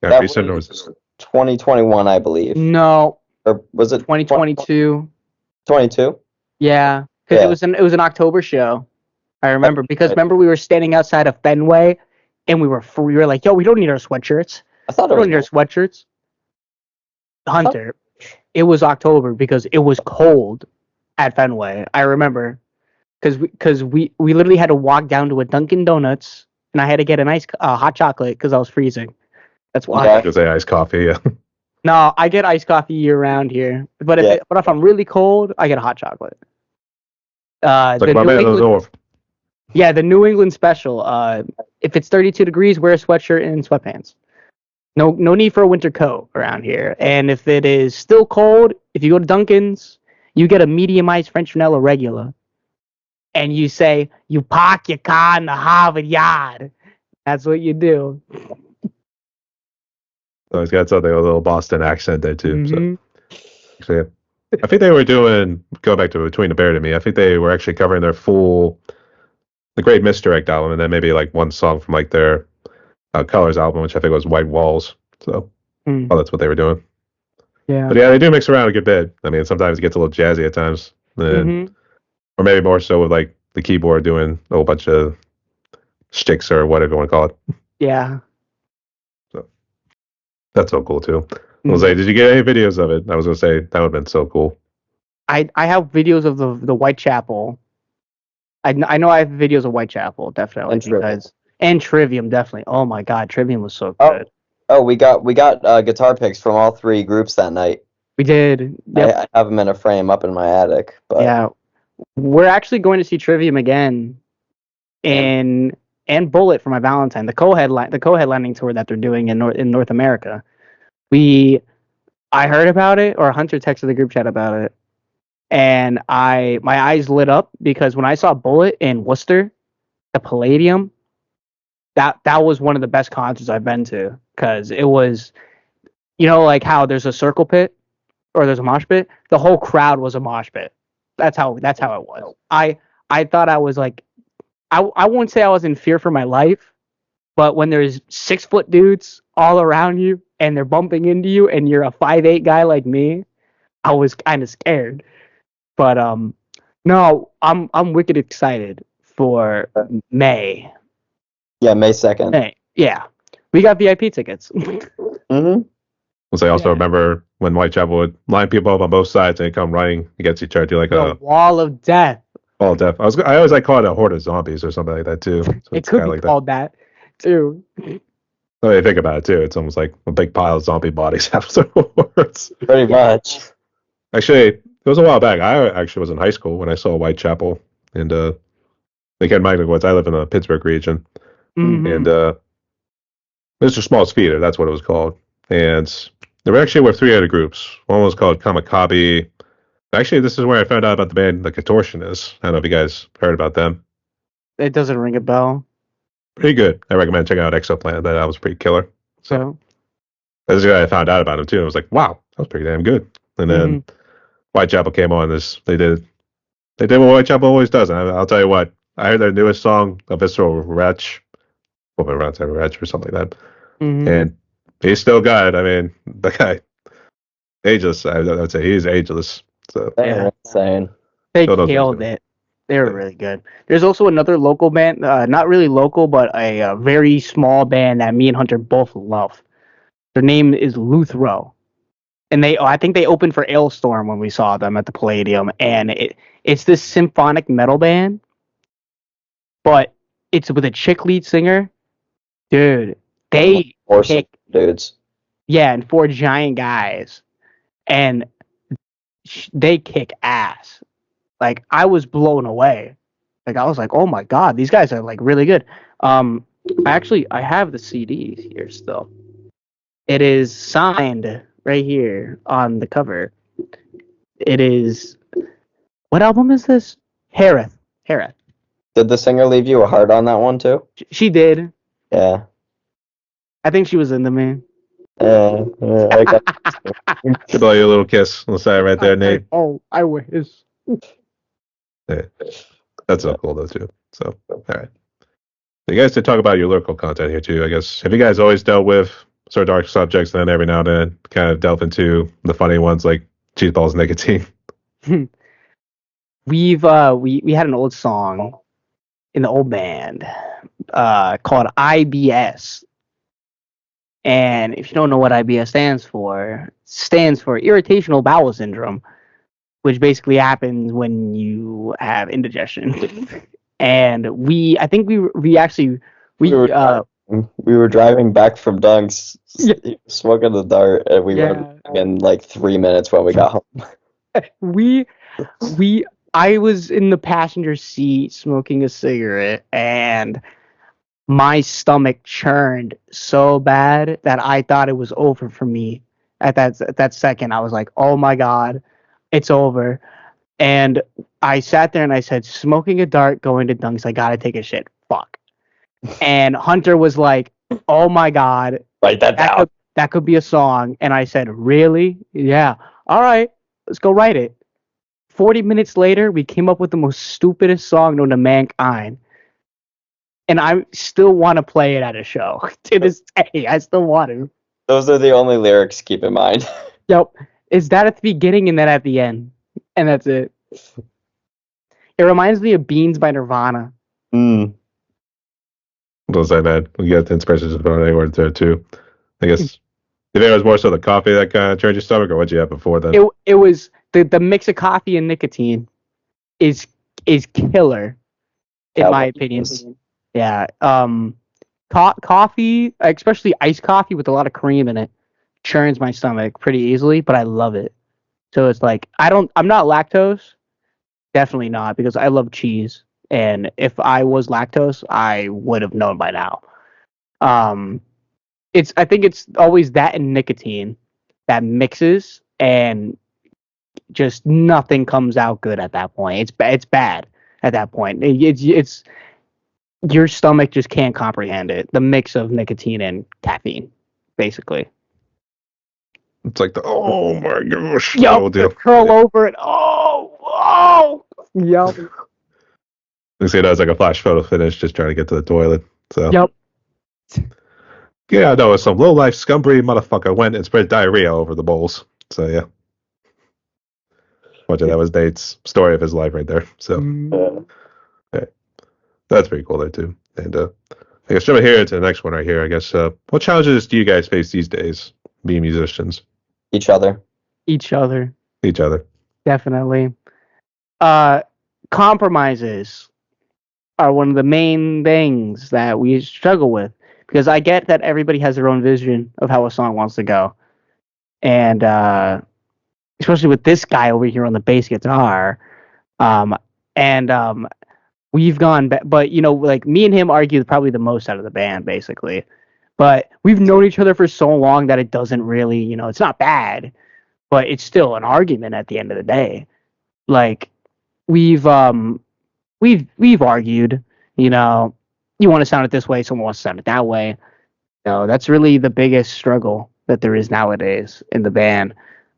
That recent or was was 2021, I believe. No, Or was it 2022. 22? Yeah, because Yeah. it was an October show. I remember, because remember we were standing outside of Fenway, and we were like, yo, we don't need our sweatshirts. I thought We it don't need our was. sweatshirts. Hunter, it was October because it was cold at Fenway. I remember, because we literally had to walk down to a Dunkin' Donuts, and I had to get an hot chocolate because I was freezing. That's why. Okay. I was gonna say iced coffee? Yeah. No, I get iced coffee year round here, but if I'm really cold, I get a hot chocolate. It's like The my New man in the England, north. yeah, the New England special. If it's 32 degrees, wear a sweatshirt and sweatpants. No need for a winter coat around here. And if it is still cold, if you go to Dunkin's, you get a medium iced French vanilla regular, and you say you park your car in the Harvard yard. That's what you do. So he's got something, a little Boston accent there too. Mhm. So yeah. I think they were doing, going back to Between the Buried and Me, I think they were actually covering their full The Great Misdirect album, and then maybe like one song from like their Colors album, which I think was White Walls. So Mm. that's what they were doing. Yeah. But yeah, they do mix around a good bit. I mean, sometimes it gets a little jazzy at times, Mhm. or maybe more so with like the keyboard doing a whole bunch of shticks or whatever you want to call it. Yeah. That's so cool too. I was like, did you get any videos of it? I was gonna say that would have been so cool. I have videos of the Whitechapel. I know I have videos of Whitechapel, definitely. And Trivium. And Trivium, definitely. Oh my god, Trivium was so Oh. good. Oh, we got guitar picks from all three groups that night. We did. Yep. I have them in a frame up in my attic. But Yeah. We're actually going to see Trivium again and Bullet for my Valentine, the co-headlining tour that they're doing in North America. We I heard about it, or Hunter texted the group chat about it, and my eyes lit up because when I saw Bullet in Worcester, the Palladium, that was one of the best concerts I've been to because it was, like how there's a circle pit or there's a mosh pit. The whole crowd was a mosh pit. That's how it was. I thought I was like, I won't say I was in fear for my life, but when there's 6 foot dudes all around you and they're bumping into you and you're a 5'8" guy like me, I was kind of scared. But no, I'm wicked excited for May. Yeah, May 2nd. Hey, yeah, we got VIP tickets. Mm-hmm. Because I also Yeah. remember when Whitechapel would line people up on both sides and they come running against each other, do like The a wall of death. all death. I always like call it a horde of zombies or something like that too. So It it's could kind be of like called that too. that. When you think about it too, it's almost like a big pile of zombie bodies afterwards. Pretty much. Actually, it was a while back. I actually was in high school when I saw Whitechapel, and they came back woods. I live in the Pittsburgh region, Mhm. and Mr. Small's Theater, that's what it was called. And there were 3 other groups. One was called Kamikabe. Actually, this is where I found out about the band The Contortionists. I don't know if you guys heard about them. It doesn't ring a bell. Pretty good. I recommend checking out Exoplanet. That was pretty killer. So That's the guy I found out about him too. And I was like, wow, that was pretty damn good. And then Whitechapel came on. They did what Whitechapel always does. And I'll tell you what. I heard their newest song, A Visceral Wretch, Woman Runs Every Wretch, or something like that. And he's still got. I mean, the guy, ageless. I'd say he's ageless. So They're insane. they Still knows what he's killed doing. it. They were really good. There's also another local band, not really local, but a very small band that me and Hunter both love. Their name is Luthro, and I think they opened for Ailstorm when we saw them at the Palladium, and it's this symphonic metal band, but it's with a chick lead singer. Dude, they Awesome kick, dudes. yeah, and 4 giant guys, and they kick ass. Like I was blown away. Like I was like, oh my god, these guys are like really good. I have the CD here still. It is signed right here on the cover. It is, what album is this? Harith. Did the singer leave you a heart on that one too? She did. Yeah. I think she was into me. I got Give all you a little kiss on the side right there, Nate. Oh, I wish. Yeah. That's so cool though too. So all right. You guys did talk about your lyrical content here too, I guess. Have you guys always dealt with sort of dark subjects, and then every now and then kind of delve into the funny ones like cheese balls, nicotine? We had an old song in the old band called IBS. And if you don't know what IBS stands for, it stands for irritational bowel syndrome, which basically happens when you have indigestion. And I think we were driving back from Dunks, smoking the dart, and we were in like 3 minutes when we got home. I was in the passenger seat smoking a cigarette, and my stomach churned so bad that I thought it was over for me. At that second, I was like, "Oh my god, it's over." And I sat there and I said, "Smoking a dart, going to Dunks. I gotta take a shit. Fuck." And Hunter was like, "Oh my god, Write that down. That could be a song." And I said, "Really? Yeah. All right, let's go write it." 40 minutes later, we came up with the most stupidest song known to mankind. And I still want to play it at a show. To this day, I still want to. Those are the only lyrics, keep in mind. Yep. It's that at the beginning and then at the end. And that's it. It reminds me of Beans by Nirvana. Don't say that. We get the inspirations from anywhere there too. I guess if it was more so the coffee that kind of turned your stomach, or what'd you have before then? It was the mix of coffee and nicotine is killer, in my opinion. Yeah. Coffee, especially iced coffee with a lot of cream in it, churns my stomach pretty easily, but I love it. So it's like I'm not lactose, definitely not, because I love cheese, and if I was lactose, I would have known by now. I think it's always that and nicotine, that mixes, and just nothing comes out good at that point. It's bad at that point. It's your stomach just can't comprehend it. The mix of nicotine and caffeine, basically. It's like oh my gosh. Yup, the curl over it. Oh, yup. You see, that was like a flash photo finish, just trying to get to the toilet. So Yup. Yeah, no, some low life scumbery motherfucker went and spread diarrhea over the bowls. So yeah. That was Nate's story of his life right there. So that's pretty cool there too. And I guess jumping here to the next one right here, I guess what challenges do you guys face these days being musicians? Each other. Each other. Definitely. Compromises are one of the main things that we struggle with, because I get that everybody has their own vision of how a song wants to go. And especially with this guy over here on the bass guitar. We've gone back, but like me and him argue probably the most out of the band, basically. But we've known each other for so long that it doesn't really, it's not bad, but it's still an argument at the end of the day. Like we've argued, you want to sound it this way, someone wants to sound it that way. That's really the biggest struggle that there is nowadays in the band.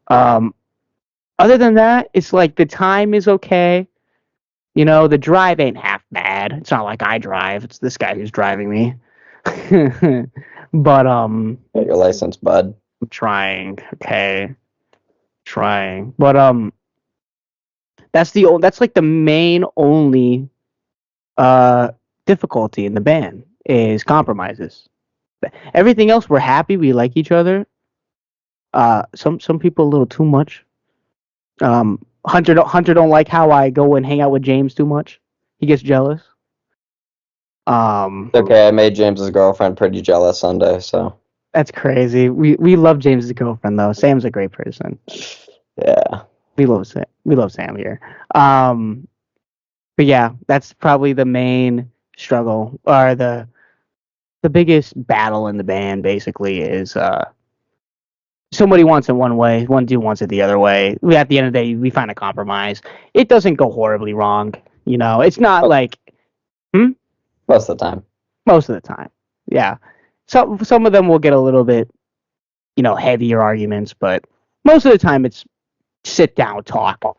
Other than that, it's like the time is okay. The drive ain't half bad. It's not like I drive. It's this guy who's driving me. But Get your license, bud. I'm trying. Okay. Trying. But that's like the main only difficulty in the band is compromises. Everything else we're happy, we like each other. Some people a little too much. Hunter don't like how I go and hang out with James too much. He gets jealous. Okay, I made James's girlfriend pretty jealous Sunday, so that's crazy. We love James's girlfriend though. Sam's a great person. Yeah. We love Sam here. But yeah, that's probably the main struggle, or the biggest battle in the band basically is somebody wants it one way, one dude wants it the other way. At the end of the day, we find a compromise. It doesn't go horribly wrong. It's not like Most of the time. Most of the time, yeah. Some of them will get a little bit, heavier arguments, but most of the time it's sit down, talk,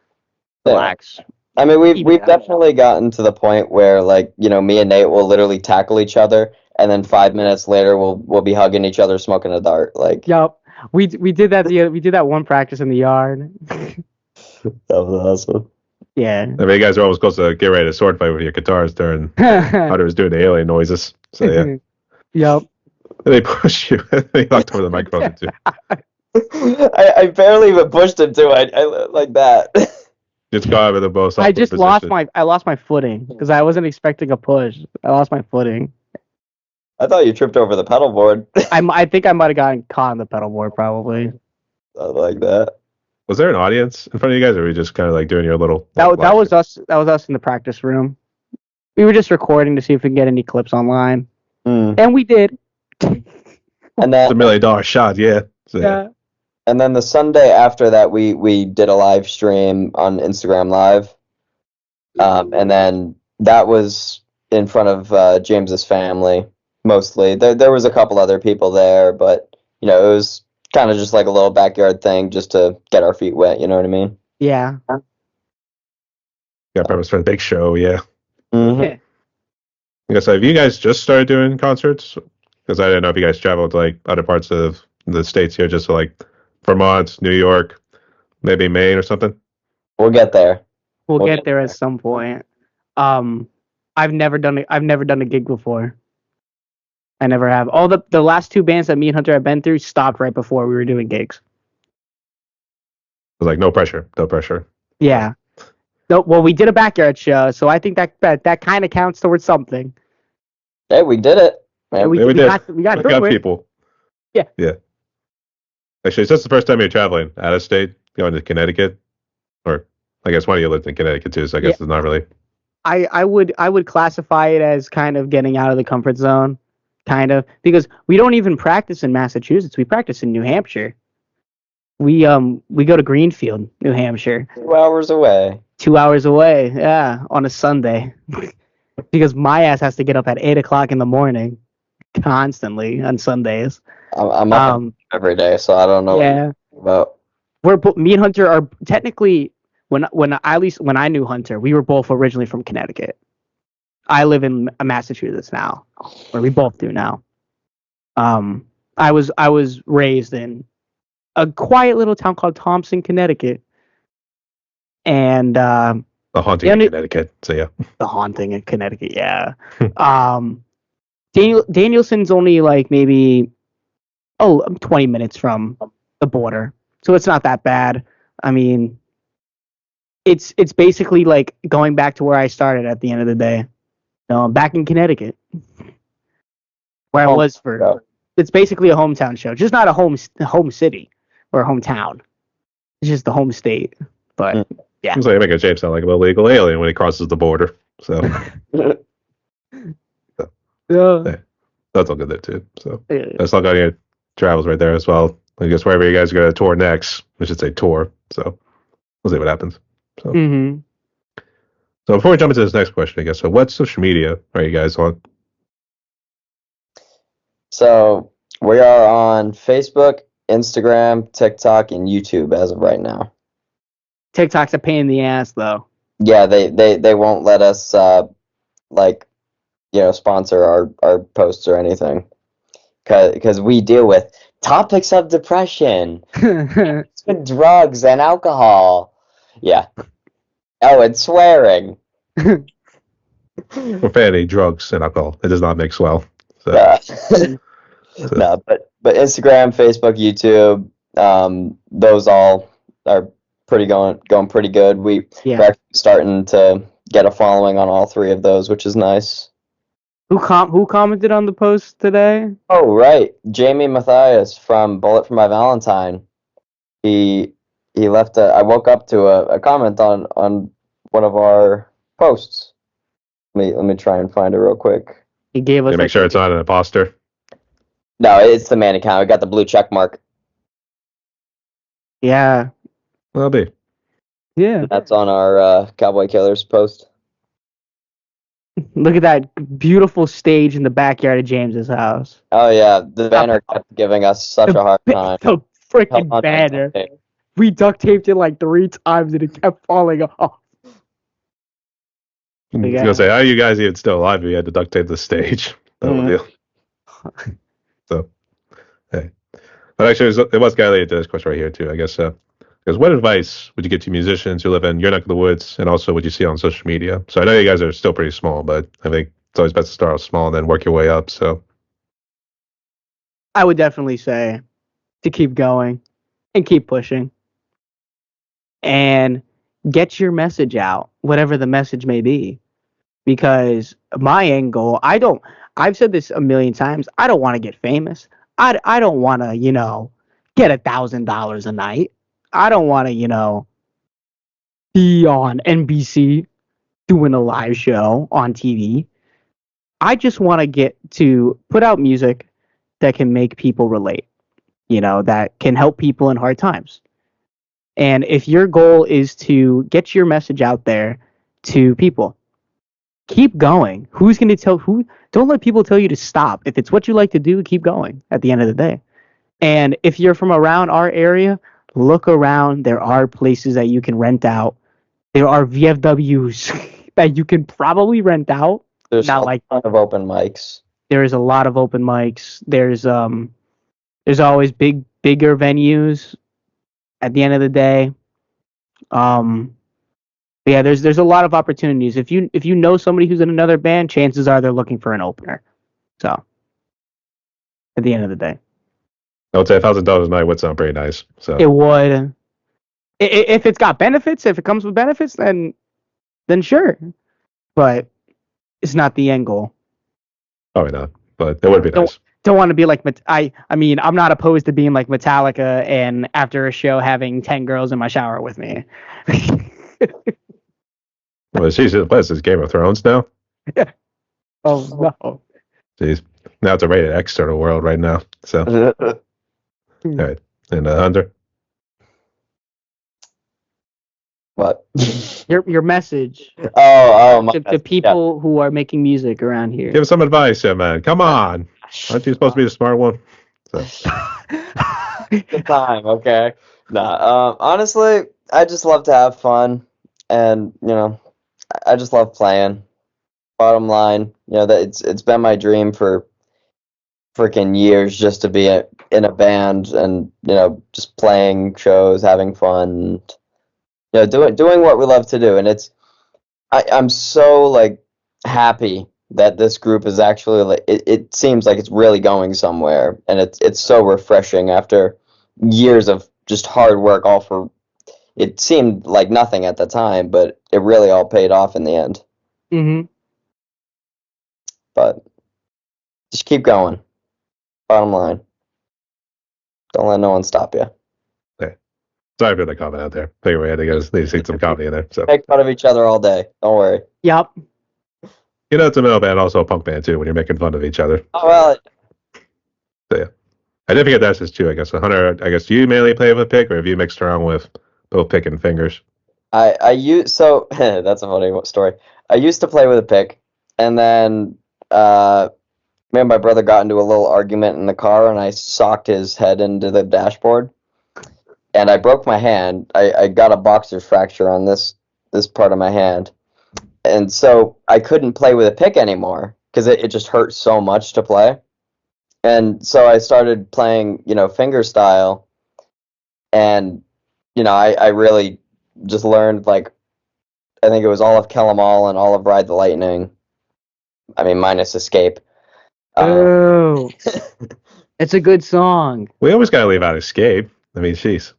relax. Yeah. I mean, we've definitely gotten to the point where, like, me and Nate will literally tackle each other, and then 5 minutes later we'll be hugging each other, smoking a dart. Like, yup, we did that. We did that one practice in the yard. That was awesome. Yeah. I mean, you guys are almost close to get ready to sword fight with your guitars during Hunter was doing the alien noises. So yeah. Yep. They push you. They knocked over the microphone too. I barely even pushed him too. I like that. Just got with the both. I just lost my footing because I wasn't expecting a push. I lost my footing. I thought you tripped over the pedal board. I think I might have gotten caught on the pedal board probably. I like that. Was there an audience in front of you guys, or were you just kind of like doing your little? That was us. That was us in the practice room. We were just recording to see if we can get any clips online, and we did. And then it's $1 million shot, yeah. So, yeah. And then the Sunday after that, we did a live stream on Instagram Live, and then that was in front of James's family mostly. There was a couple other people there, but it was kind of just like a little backyard thing just to get our feet wet. You know what I mean? Yeah. Yeah, purpose for the big show, yeah. Mm-hmm. Yeah. I guess have you guys just started doing concerts? Because I didn't know if you guys traveled to like other parts of the states here, just to, like Vermont, New York, maybe Maine or something. We'll get there. We'll get there at some point. I've never done a gig before. I never have. All the last two bands that me and Hunter have been through stopped right before we were doing gigs. It was like no pressure. Yeah. No, well, we did a backyard show, so I think that kind of counts towards something. Hey, we did it. Man. We did. We got people. Yeah. Yeah. Actually, is this the first time you're traveling out of state, going to Connecticut? Or I guess one of you lived in Connecticut too, so I guess it's not really. I would classify it as kind of getting out of the comfort zone, kind of, because we don't even practice in Massachusetts. We practice in New Hampshire. We go to Greenfield, New Hampshire, 2 hours away. 2 hours away. Yeah, on a Sunday, because my ass has to get up at 8 o'clock in the morning, constantly on Sundays. I'm up every day, so I don't know what Yeah, you're about. me and Hunter are technically at least when I knew Hunter, we were both originally from Connecticut. I live in Massachusetts now, where we both do now. I was raised in a quiet little town called Thompson, Connecticut, and The haunting in Connecticut. So yeah. the haunting in Connecticut. Yeah. Danielson's only like maybe 20 minutes from the border, so it's not that bad. I mean, it's basically like going back to where I started at the end of the day. I'm back in Connecticut, where I was for. Yeah. It's basically a hometown show, just not a home city or a hometown. It's just the home state. But yeah, Seems like you make a James sound like an illegal alien when he crosses the border. So yeah. that's all good there too. So Yeah. that's all got your travels right there as well. I guess wherever you guys are going to tour next, I should say tour. So we'll see what happens. So so before we jump into this next question, I guess, so what social media are you guys on? So we are on Facebook, Instagram, TikTok, and YouTube as of right now. TikTok's a pain in the ass, though. Yeah, they won't let us sponsor our posts or anything, because we deal with topics of depression, with drugs and alcohol. Yeah. Oh, and swearing. Profanity, drugs, and alcohol. It does not mix well. So, No, but Instagram, Facebook, YouTube, those all are going pretty good. We're actually starting to get a following on all three of those, which is nice. Who commented on the post today? Oh, right, Jamie Matthias from Bullet for My Valentine. He left I woke up to a comment on one of our posts. Let me try and find it real quick. He gave us. make sure it's not an imposter. No, it's the man account. We got the blue check mark. Yeah. Well, I'll be. Yeah. That's on our Cowboy Killers post. Look at that beautiful stage in the backyard of James's house. Oh yeah, the banner kept giving us such a hard time. The freaking banner. We duct taped it like 3 times and it kept falling off. I was gonna say, how are you guys even still alive if you had to duct tape the stage? That was the deal. So, hey. But actually, it was kind of related to this question right here, too, I guess. Because what advice would you give to musicians who live in your neck of the woods, and also what you see on social media? So I know you guys are still pretty small, but I think it's always best to start off small and then work your way up. So I would definitely say to keep going and keep pushing and get your message out, whatever the message may be. Because my end goal, I've said this a million times, I don't want to get famous. I don't want to, get $1,000 a night. I don't want to, be on NBC doing a live show on TV. I just want to get to put out music that can make people relate, that can help people in hard times. And if your goal is to get your message out there to people, keep going. Who's going to don't let people tell you to stop. If it's what you like to do, keep going at the end of the day. And if you're from around our area, look around. There are places that you can rent out. There are VFWs that you can probably rent out. There's a lot of open mics. There is a lot of open mics. There's always bigger venues at the end of the day. Yeah, there's a lot of opportunities. If you know somebody who's in another band, chances are they're looking for an opener. So at the end of the day, I would say $1,000 a night would sound pretty nice. So it would. If it's got benefits, if it comes with benefits, then sure. But it's not the end goal. Probably not, but it would be nice. Don't want to be like I mean, I'm not opposed to being like Metallica and after a show having 10 girls in my shower with me. Well, what is this, Game of Thrones now? Oh no. Jeez. Now it's a rated X sort of world right now. So all right. And Hunter? What? Your message my to message, people who are making music around here. Give us some advice, yeah, man. Come on. Aren't you supposed to be the smart one? So, Good time, okay. Nah, honestly, I just love to have fun, and I just love playing. Bottom line, that it's been my dream for freaking years just to be in a band and just playing shows, having fun, doing what we love to do, and I'm so like happy that this group is actually like it seems like it's really going somewhere, and it's so refreshing after years of just hard work, all for it seemed like nothing at the time, but it really all paid off in the end. Mm-hmm. But just keep going. Bottom line, don't let no one stop you. sorry for the comment out there. Figure we had to go need to see some comedy in there. So Make fun of each other all day. Don't worry. Yep. it's a metal band, also a punk band too. When you're making fun of each other. Oh well. So, yeah. I did forget that's too. I guess Hunter. I guess you mainly play with a pick, or have you mixed around with both pick and fingers? I use so that's a funny story. I used to play with a pick, and then me and my brother got into a little argument in the car, and I socked his head into the dashboard, and I broke my hand. I got a boxer's fracture on this part of my hand, and so I couldn't play with a pick anymore because it just hurt so much to play, and so I started playing finger style, and I really just learned, like, I think it was all of Kill 'Em All and all of Ride the Lightning. I mean, minus Escape. Oh, it's a good song. We always gotta leave out Escape. I mean, jeez.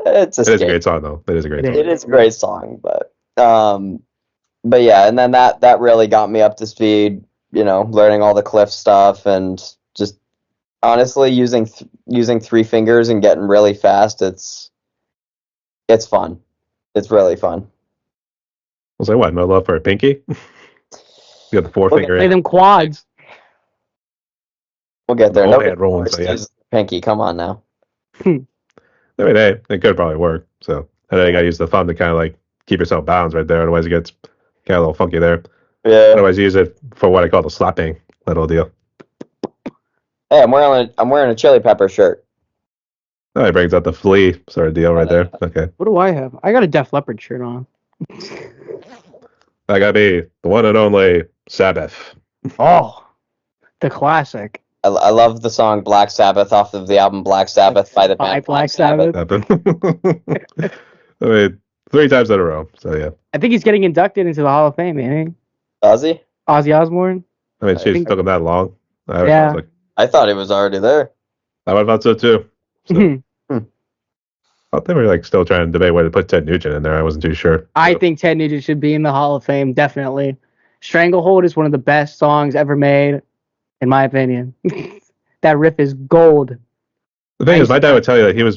It's It is a Escape. great song, though. It is a great song. It is a great song, but yeah, and then that really got me up to speed. Learning all the Cliff stuff, and just honestly using three fingers and getting really fast. It's fun. It's really fun. I was like, what? No love for a pinky? You got the four finger Play in. them quads. We'll get there. All Nobody hand rolling, so yeah. uses pinky. Come on now. I mean, hey, it could probably work. So, and then you gotta use the thumb to kind of like keep yourself balanced right there. Otherwise, it gets kind of a little funky there. Yeah. Otherwise, use it for what I call the slapping little deal. Hey, I'm wearing a chili pepper shirt. Oh, it brings out the flea sort of deal right there. Okay. What do I have? I got a Def Leppard shirt on. That gotta be the one and only Sabbath. Oh, the classic. I love the song Black Sabbath off of the album Black Sabbath by the By band Black Sabbath. I mean, 3 times in a row. So yeah. I think he's getting inducted into the Hall of Fame, man. Does he? Ozzy Osbourne. I mean, she's took him that long. Yeah. I thought he was already there. I would have thought so too. So, I thought they were like still trying to debate whether to put Ted Nugent in there. I wasn't too sure. I think Ted Nugent should be in the Hall of Fame, definitely. Stranglehold is one of the best songs ever made, in my opinion. That riff is gold. The thing is, my dad would tell you that he was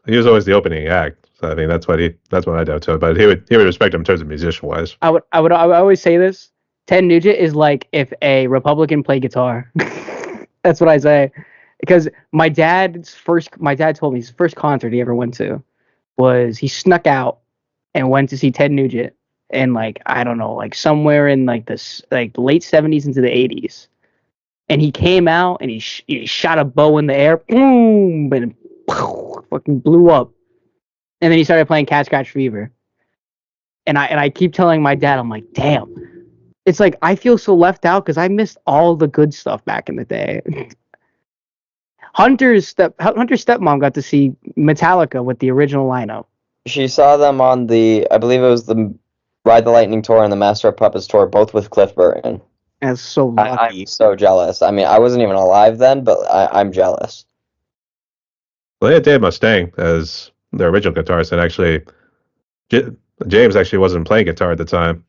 he was always the opening act. So I mean, that's what my dad would tell you. But he would respect him in terms of musician wise. I would always say this. Ted Nugent is like if a Republican played guitar. That's what I say. Because my dad told me his first concert he ever went to was he snuck out and went to see Ted Nugent in like, I don't know, like somewhere in like this like late 70s into the 80s. And he came out and he shot a bow in the air, boom, and fucking blew up. And then he started playing Cat Scratch Fever. And I keep telling my dad, I'm like, damn. It's like I feel so left out because I missed all the good stuff back in the day. Hunter's stepmom got to see Metallica with the original lineup. She saw them on I believe it was the Ride the Lightning tour and the Master of Puppets tour, both with Cliff Burton. That's so lucky. I'm so jealous. I mean, I wasn't even alive then, but I'm jealous. Well, they had Dave Mustaine as their original guitarist, and actually, James actually wasn't playing guitar at the time.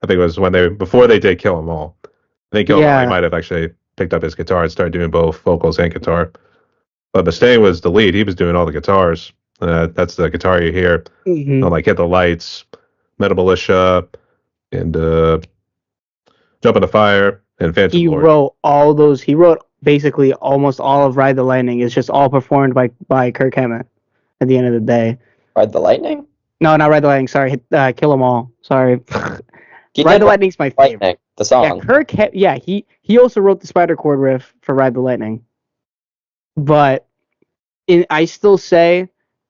I think it was before they did Kill 'Em All. I think Kill 'Em All, he might have actually picked up his guitar and started doing both vocals and guitar. But Mustaine was the lead. He was doing all the guitars. That's the guitar you hear on like Hit the Lights, Metal Militia, and Jump in the Fire, and Phantom Lord. He wrote basically almost all of Ride the Lightning. It's just all performed by Kirk Hammett at the end of the day. Ride the Lightning? No, not Ride the Lightning. Sorry, Kill 'Em All. Sorry. He Ride did the Lightning's my favorite. Lightning, the Yeah, song. Kirk. He also wrote the Spider Chord riff for Ride the Lightning. But I still say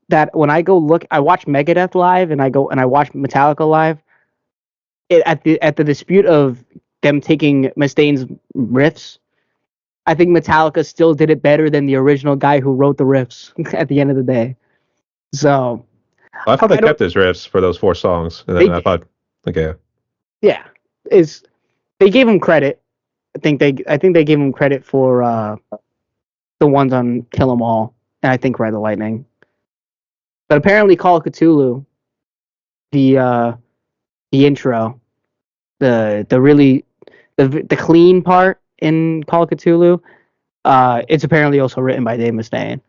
that when I go look, I watch Megadeth live and I watch Metallica live. At the dispute of them taking Mustaine's riffs, I think Metallica still did it better than the original guy who wrote the riffs at the end of the day. So I thought they I don't- kept his riffs for those 4 songs, and They then I did. thought, okay, yeah, they gave him credit. I think they gave him credit for the ones on Kill 'Em All, and I think Ride the Lightning. But apparently, Call of Cthulhu, the intro, the really the clean part in Call of Cthulhu, it's apparently also written by Dave Mustaine,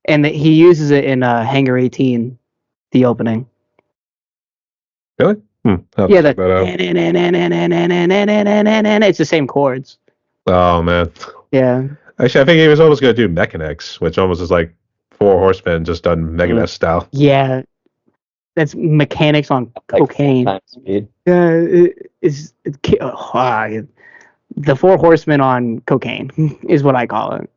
and he uses it in Hangar 18, the opening. really? I'll Yeah, check that out. it's the same chords. Oh man, Yeah, actually, I think he was almost gonna do Mechanics, which almost is like 4 Horsemen just done Megadeth style. yeah, that's mechanics on Like cocaine. 4 times speed. The 4 Horsemen on cocaine is what I call it.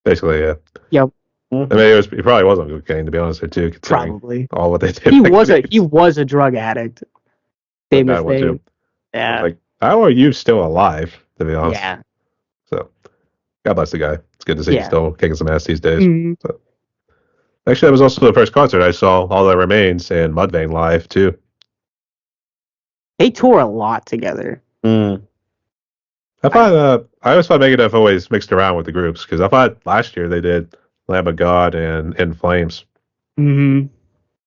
Basically, yeah. Yep, I mean, he probably was on cocaine, to be honest with you, considering probably. all what they did. He back was then. he was a drug addict. Dave That one, Mustaine. too. Yeah, Like, how are you still alive, to be honest? yeah. So, God bless the guy. It's good to see he's Yeah. still kicking some ass these days. Mhm. Actually, that was also the first concert I saw All That Remains and Mudvayne live, too. They tour a lot together. Mm. I always thought Megadeth always mixed around with the groups, because I thought last year they did Lamb of God and In Flames. Mm-hmm.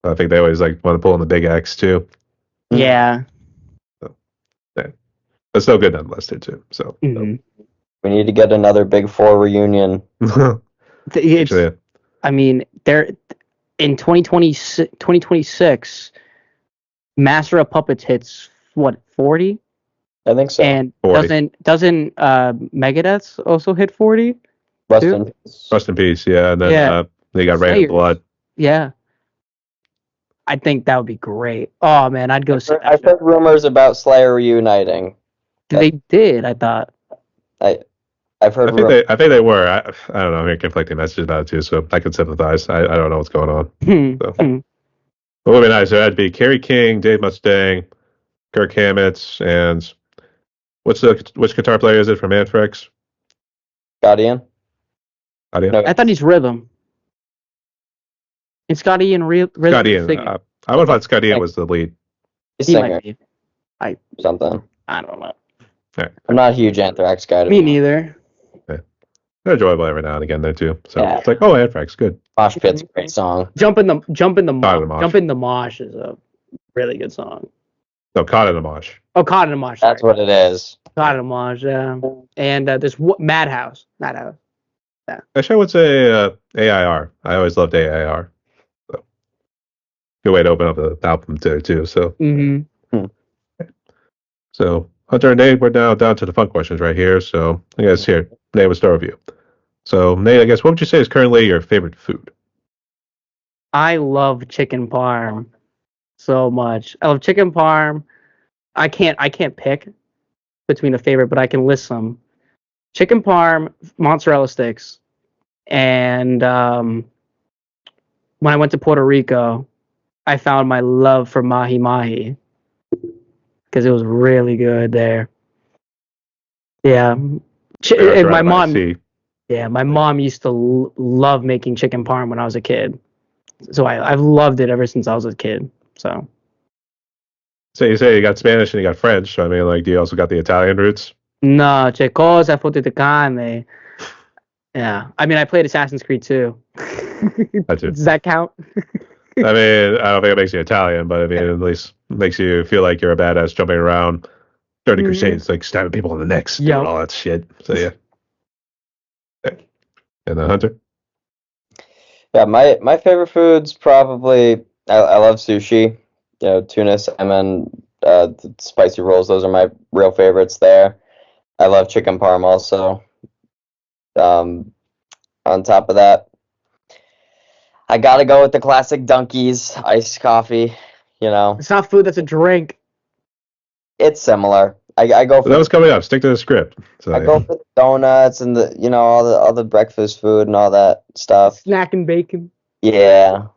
I think they always like want to pull in the big X, too. Yeah. But still good nonetheless, too. So, Mhm. We need to get another Big Four reunion. It's, actually, I mean, they're in 2026. Master of Puppets hits what 40, I think so. and 40. doesn't Megadeth also hit 40? Rest too? in peace. Rest in peace, yeah. And then Yeah. they got Rain of Slayers. Blood. Yeah. I think that would be great. Oh man, I'd go see that. I've heard rumors about Slayer reuniting. They did. I thought. I've heard I think they were. I don't know. I'm hearing conflicting messages about it too, so I can sympathize. I don't know what's going on. So. It would be nice. That'd be Kerry King, Dave Mustaine, Kirk Hammett, and which guitar player is it from Anthrax? Guardian. Audio? No, I thought he's rhythm. And Scott Ian rhythm. Scott Ian. singing. I would have thought Scott Ian was the lead. he's He singer. might be. Something. I don't know. I'm not a huge Anthrax guy. Me neither. They're enjoyable every now and again, though too. So Yeah. it's like, oh, Anthrax, good. Mosh Pit's a great song. Jump in the Caught in the Mosh. Jump in the Mosh is a really good song. No, Caught in the Mosh. Oh, Caught in the Mosh. That's what it is. Caught in the Mosh. Yeah. And there's Madhouse. Madhouse. Actually, I would say AIR. I always loved AIR. So good way to open up the album too. So Mm-hmm. So Hunter and Nate, we're now down to the fun questions right here. So I guess here, Nate, we'll start with you. So Nate, I guess what would you say is currently your favorite food? I love chicken parm so much. I love chicken parm. I can't pick between a favorite, but I can list some. Chicken parm, mozzarella sticks, and when I went to Puerto Rico, I found my love for mahi mahi because it was really good there. Yeah, and my mom. Yeah, my mom used to love making chicken parm when I was a kid, so I've loved it ever since I was a kid. So you say you got Spanish and you got French. So I mean, like, do you also got the Italian roots? no, che cosa fotte di carne. Yeah, I mean, I played Assassin's Creed 2. I do. Does that count? I mean, I don't think it makes you Italian, but I mean, at least makes you feel like you're a badass jumping around, dirty crusades, like stabbing people in the necks, doing all that shit. So yeah. And then Hunter? Yeah, my favorite foods probably I love sushi. You know, tuna, salmon, the spicy rolls. Those are my real favorites there. I love chicken parm also. On top of that, I gotta go with the classic Dunkies iced coffee. You know, It's not food, that's a drink. it's similar. I go But that for was coming up. Stick to the script. So I go for the donuts and the all the breakfast food and all that stuff. Snack and bacon. Yeah,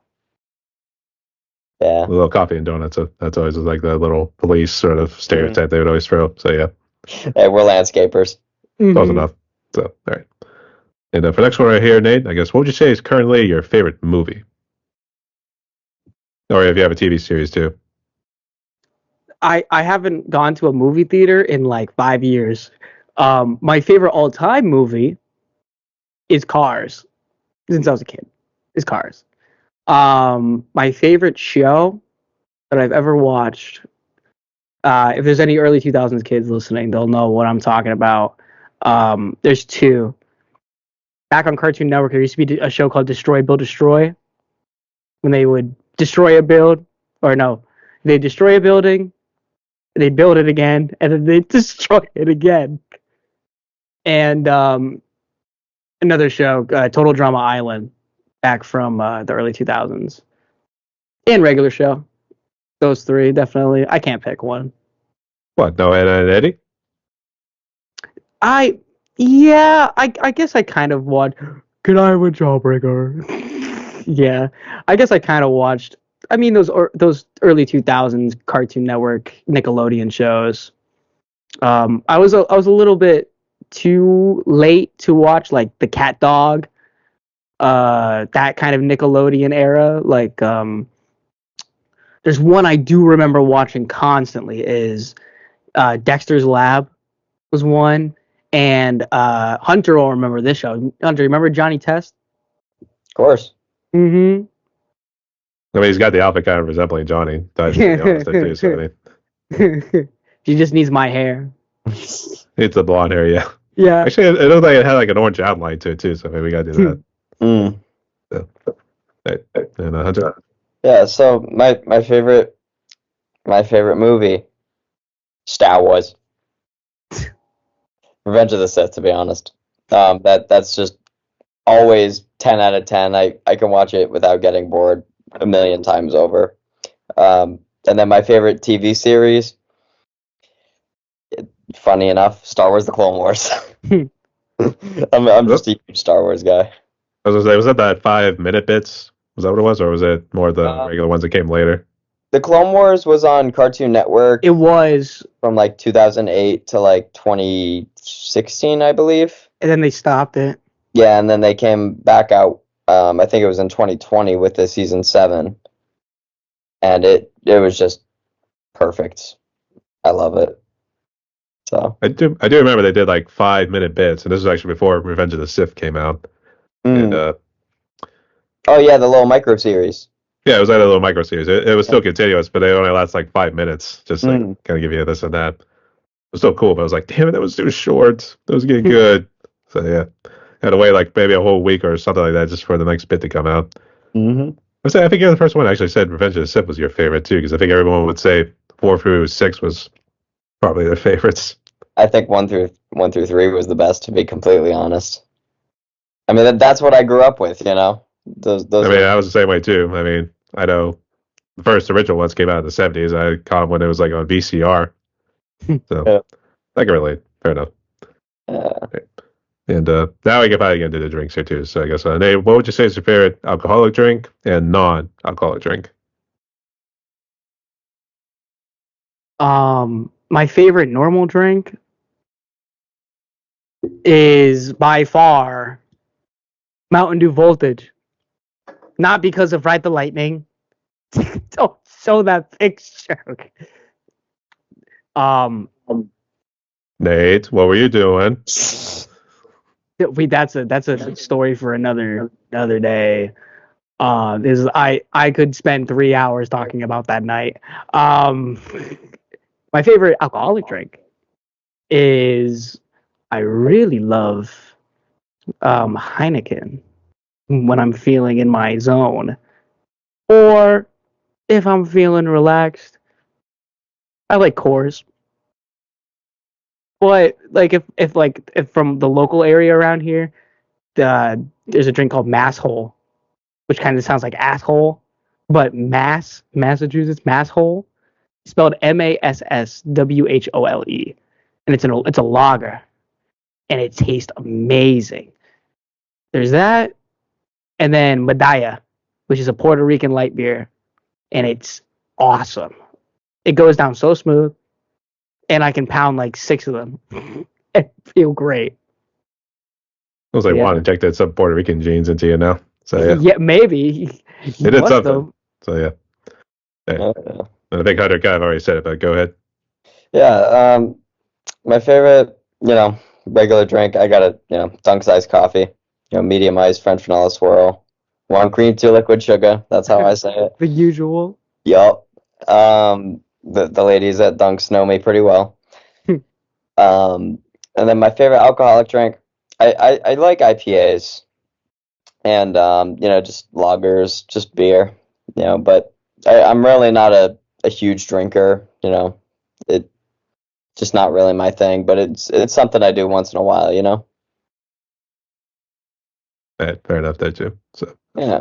yeah. a little coffee and donuts. That's always like the little police sort of stereotype they would always throw. So yeah, Hey, we're landscapers. close Mhm. enough. So all right. And for the next one right here, Nate, I guess what would you say is currently your favorite movie? Or if you have a TV series too. I haven't gone to a movie theater in like 5 years. My favorite all-time movie is Cars. Since I was a kid, is Cars. My favorite show that I've ever watched. If there's any early 2000s kids listening, they'll know what I'm talking about. There's two. Back on Cartoon Network, there used to be a show called Destroy, Build, Destroy. When they would destroy a build, or no, they destroy a building, they build it again, and then they destroy it again. And another show, Total Drama Island, back from the early 2000s. And regular show. Those three, definitely. I can't pick one. What? No, Ed and Eddie? I guess I kind of watched. Can I have a jawbreaker? Yeah, I guess I kind of watched. I mean, those early 2000s Cartoon Network Nickelodeon shows. I was a little bit too late to watch like the Cat Dog, that kind of Nickelodeon era. Like, there's one I do remember watching constantly is Dexter's Lab was one. And Hunter will remember this show. Hunter, remember Johnny Test? Of course. Mm-hmm. I mean, he's got the outfit kind of resembling Johnny. To be honest, too, so, I mean, She just needs my hair. it's the blonde hair, yeah. Yeah. Actually, it looked like it had like an orange outline to it too, so maybe we gotta do that. Mm. So, right. And Hunter, Yeah. So my favorite movie, Star Wars, Revenge of the Sith. To be honest, that's just always 10 out of 10. I can watch it without getting bored a million times over. And then my favorite TV series, funny enough, Star Wars: The Clone Wars. I'm just a huge Star Wars guy. I was gonna say, was that 5 minute bits? Was that what it was, or was it more the regular ones that came later? The Clone Wars was on Cartoon Network. It was. From like 2008 to like 2016, I believe. And then they stopped it. Yeah, and then they came back out. I think it was in 2020 with the season 7, and it was just perfect. I love it. So I do remember they did like 5 minute bits, and this was actually before Revenge of the Sith came out. And oh yeah, the little micro series. yeah, it was like a little micro series. It was still continuous, but they only last like 5 minutes, just like kind of give you this and that. It was still cool, but I was like, damn it, that was too short. That was getting good. So yeah, had to wait like maybe a whole week or something like that just for the next bit to come out. Mm-hmm. I think you're the first one actually said Revenge of the Sith was your favorite too, because I think everyone would say 4 through 6 was probably their favorites. I think 1 through 3 was the best, to be completely honest. I mean, that's what I grew up with, you know. Those. I mean, I was the same way too. I mean, I know the first original ones came out in the 70s. I caught them when it was like on VCR. So Yeah. I can relate. Fair enough. Okay. And now we can probably get into the drinks here too. So I guess, Nate, what would you say is your favorite alcoholic drink and non-alcoholic drink? My favorite normal drink is by far Mountain Dew Voltage. Not because of Ride the Lightning. Don't show that picture. Nate, what were you doing? That's a story for another day. I could spend 3 hours talking about that night. My favorite alcoholic drink is I really love Heineken when I'm feeling in my zone, or if I'm feeling relaxed, I like Coors. But like if from the local area around here, there's a drink called Masshole. which kind of sounds like asshole, but Massachusetts, Masshole, spelled Masswhole, and it's a lager, and it tastes amazing. There's that, and then Medalla, which is a Puerto Rican light beer, and it's awesome. It goes down so smooth, and I can pound like 6 of them and feel great. I was like, Yeah. want to injected some Puerto Rican genes into you now. So yeah, Yeah, maybe. it did Must something. have. So yeah. Yeah. And I think Hunter kind of already said it, but go ahead. Yeah, my favorite, regular drink, I got a, Dunk's iced coffee, medium ice, French vanilla swirl, 1 cream, 2 liquid sugar. That's how I say it. The usual. Yup. The ladies at Dunk's know me pretty well. And then my favorite alcoholic drink, I like IPAs and, just lagers, just beer, but I'm really not a huge drinker, it just not really my thing, but it's something I do once in a while, Fair enough there too. So Yeah.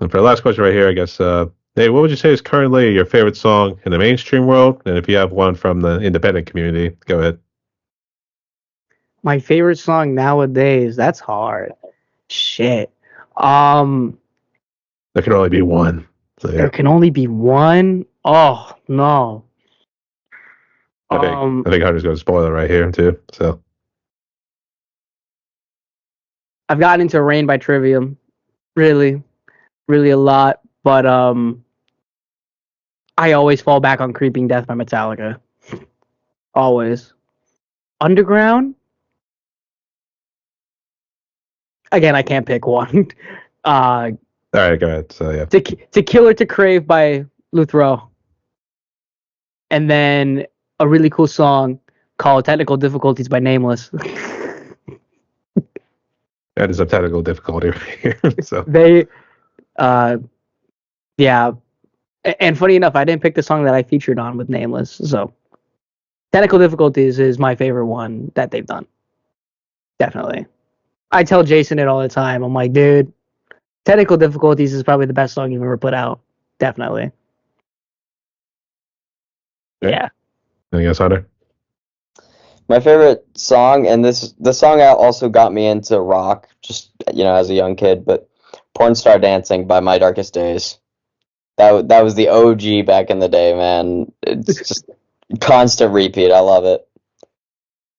and for the last question right here, I guess, hey, what would you say is currently your favorite song in the mainstream world? And if you have one from the independent community, go ahead. My favorite song nowadays, that's hard. Shit. There can only be one. So There yeah, can only be one. Oh no. I think Hunter's going to spoil it right here too. So I've gotten into Rain by Trivium, really, really a lot, but I always fall back on Creeping Death by Metallica. Always. Underground. Again, I can't pick one. all right, go ahead. So yeah, To Kill or to Crave by Luthro. And then a really cool song called Technical Difficulties by Nameless. that is a technical difficulty right here. So They, yeah. And funny enough, I didn't pick the song that I featured on with Nameless. So Technical Difficulties is my favorite one that they've done. Definitely. I tell Jason it all the time. I'm like, dude, Technical Difficulties is probably the best song you've ever put out. Definitely. Yeah. I guess Hunter. My favorite song, and the song also got me into rock, just as a young kid, but "Porn Star Dancing" by My Darkest Days. That was the OG back in the day, man. It's just constant repeat. I love it.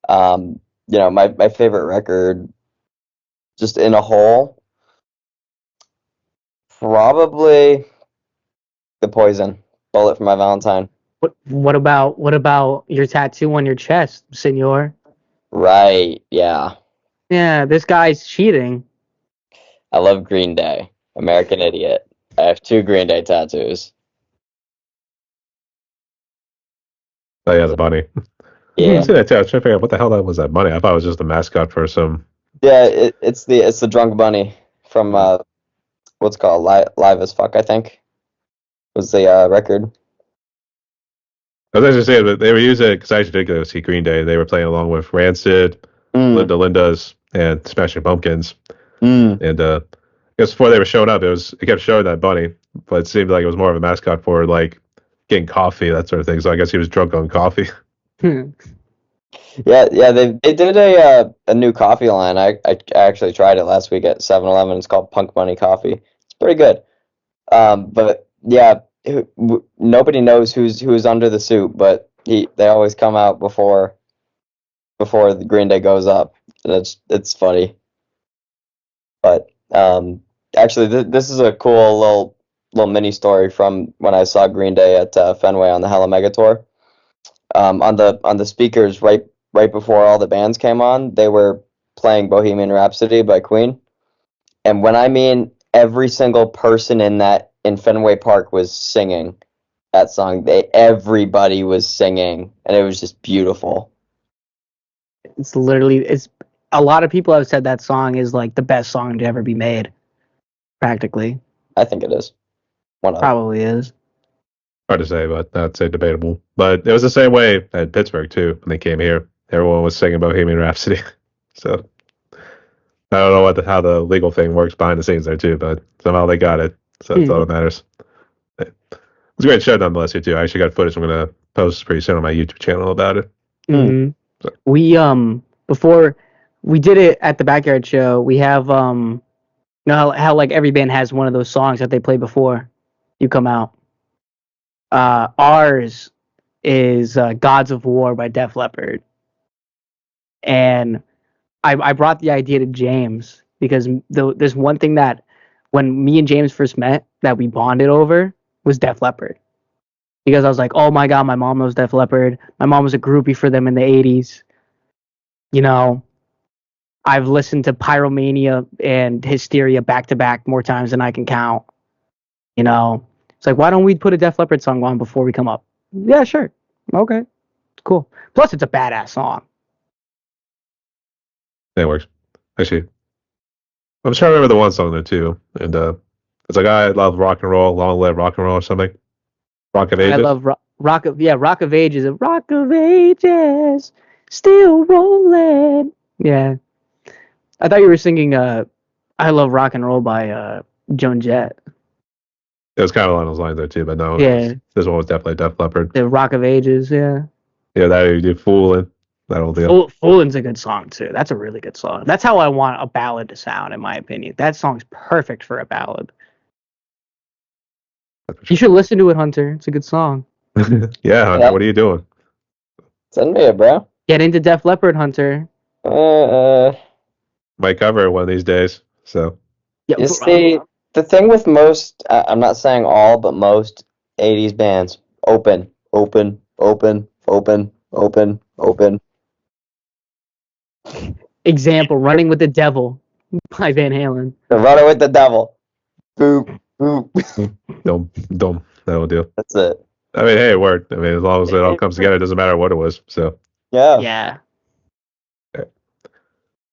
My favorite record, just in a whole, probably The Poison, "Bullet for My Valentine." What about your tattoo on your chest, senor? Right, yeah. Yeah, this guy's cheating. I love Green Day. American Idiot. I have 2 Green Day tattoos. Oh yeah, the bunny. Yeah. I see that too. I was trying to figure out what the hell that was. That bunny. I thought it was just a mascot for some. Yeah, it's the drunk bunny from what's it called Live as Fuck, I think was the record. I was actually saying that they were using it because I actually did go see Green Day. They were playing along with Rancid, Linda Lindas, and Smashing Pumpkins. And I guess before they were showing up, it kept showing that bunny, but it seemed like it was more of a mascot for like getting coffee, that sort of thing. So I guess he was drunk on coffee. Yeah, they did a new coffee line. I actually tried it last week at 7-Eleven. It's called Punk Bunny Coffee. It's pretty good. But yeah, nobody knows who's under the suit, but they always come out before the Green Day goes up. And it's funny. But actually, this is a cool little mini story from when I saw Green Day at Fenway on the Hella Mega Tour. On the speakers right before all the bands came on, they were playing Bohemian Rhapsody by Queen. And when I mean every single person in Fenway Park was singing that song, everybody was singing, and it was just beautiful. It's a lot of people have said that song is like the best song to ever be made. Practically. I think it is. Probably is. Hard to say, but I'd say debatable. But it was the same way at Pittsburgh too when they came here. Everyone was singing Bohemian Rhapsody. So I don't know how the legal thing works behind the scenes there too, but somehow they got it, so that's all that matters. It was a great show nonetheless here too. I actually got footage I'm gonna post pretty soon on my YouTube channel about it. Mm-hmm. So. We before we did it at the backyard show, we have you know how like every band has one of those songs that they play before you come out. Ours is "Gods of War" by Def Leppard, and I brought the idea to James because there's one thing that when me and James first met that we bonded over was Def Leppard. Because I was like, oh my god, my mom knows Def Leppard. My mom was a groupie for them in the 80s. You know, I've listened to Pyromania and Hysteria back to back more times than I can count. You know, it's like, why don't we put a Def Leppard song on before we come up? Yeah, sure. Okay, cool. Plus, it's a badass song. That works. Actually, I'm trying to remember the one song there too, and it's like I love rock and roll, long live rock and roll or something. Rock of Ages. I love Rock of Ages. Rock of Ages, still rolling. Yeah, I thought you were singing "I Love Rock and Roll" by Joan Jett. It was kind of along those lines there too, but no. Yeah. This one was definitely Def Leppard. The Rock of Ages, yeah. Yeah, that you do Foolin'. That whole deal. Foolin's a good song too. That's a really good song. That's how I want a ballad to sound, in my opinion. That song's perfect for a ballad. You should listen to it, Hunter. It's a good song. Yeah, Hunter, Yeah. what are you doing? Send me it, bro. Get into Def Leppard, Hunter. Might cover it one of these days. So Yeah, You see, the thing with most, I'm not saying all, but most 80s bands, open. example, Running with the Devil by Van Halen. They're running with the devil. Boop, boop. dumb. That'll do. That's it. I mean, hey, it worked. I mean, as long as it all comes together, it doesn't matter what it was. So Yeah.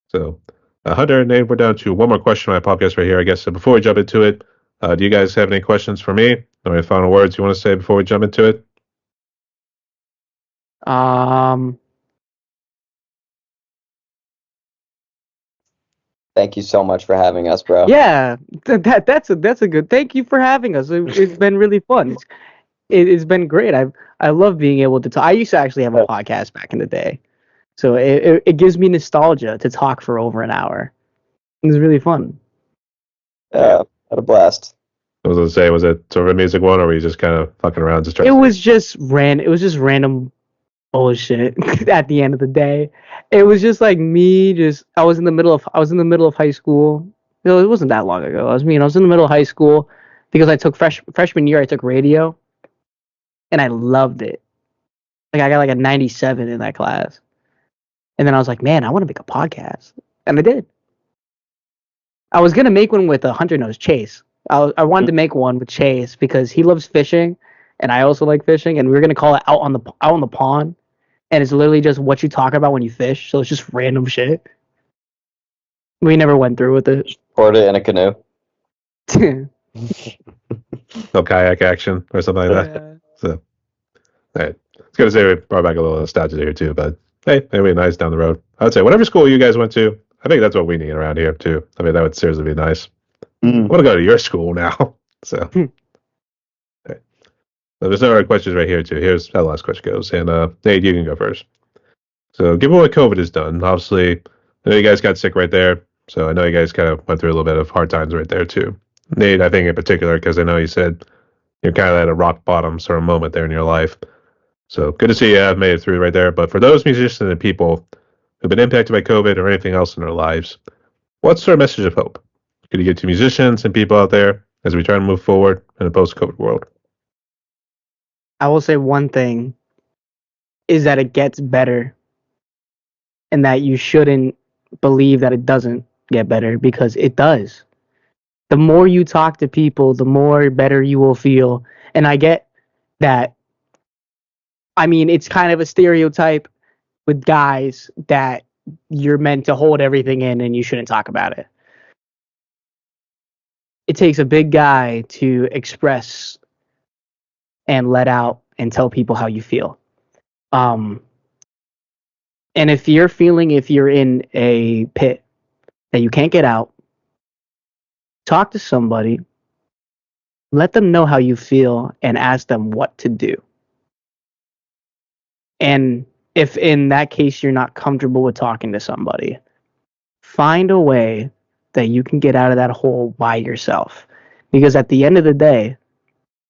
So, Hunter and Nate, we're down to one more question on my podcast right here, I guess. So before we jump into it, do you guys have any questions for me? Or any final words you want to say before we jump into it? Thank you so much for having us, bro. Yeah, that's a good. Thank you for having us. It's been really fun. It's been great. I love being able to talk. I used to actually have a podcast back in the day, so it gives me nostalgia to talk for over an hour. It was really fun. Had a blast. I was going to say, was it sort of a music one, or were you just kind of fucking around? Just trying It was just random bullshit. At the end of the day, it was just like me. I was in the middle of high school. No, it wasn't that long ago. I was in the middle of high school because I took freshman year. I took radio, and I loved it. Like I got like a 97 in that class, and then I was like, man, I want to make a podcast, and I did. I was gonna make one with Hunter Knows Chase. I wanted to make one with Chase because he loves fishing, and I also like fishing, and we were gonna call it out on the pond, and it's literally just what you talk about when you fish. So it's just random shit. We never went through with it. Poured it in a canoe. no kayak action or something like that. So, all right. I was going to say we brought back a little nostalgia here too, but hey, maybe nice down the road. I would say whatever school you guys went to, I think that's what we need around here too. I mean, that would seriously be nice. I want to go to your school now. So, right. So there's no other questions right here too. Here's how the last question goes. And Nate, you can go first. So given what COVID has done, obviously, I know you guys got sick right there. So I know you guys kind of went through a little bit of hard times right there too. Nate, I think in particular, because I know you said you're kind of at a rock bottom sort of moment there in your life. So good to see you have made it through right there. But for those musicians and people who've been impacted by COVID or anything else in their lives, what's sort of message of hope could you give to musicians and people out there as we try to move forward in a post-COVID world? I will say one thing is that it gets better, and that you shouldn't believe that it doesn't get better, because it does. The more you talk to people, the more better you will feel. And I get that. I mean, it's kind of a stereotype with guys that you're meant to hold everything in and you shouldn't talk about it. It takes a big guy to express and let out and tell people how you feel. And if you're in a pit that you can't get out, talk to somebody, let them know how you feel, and ask them what to do. And if in that case you're not comfortable with talking to somebody, find a way that you can get out of that hole by yourself. Because at the end of the day,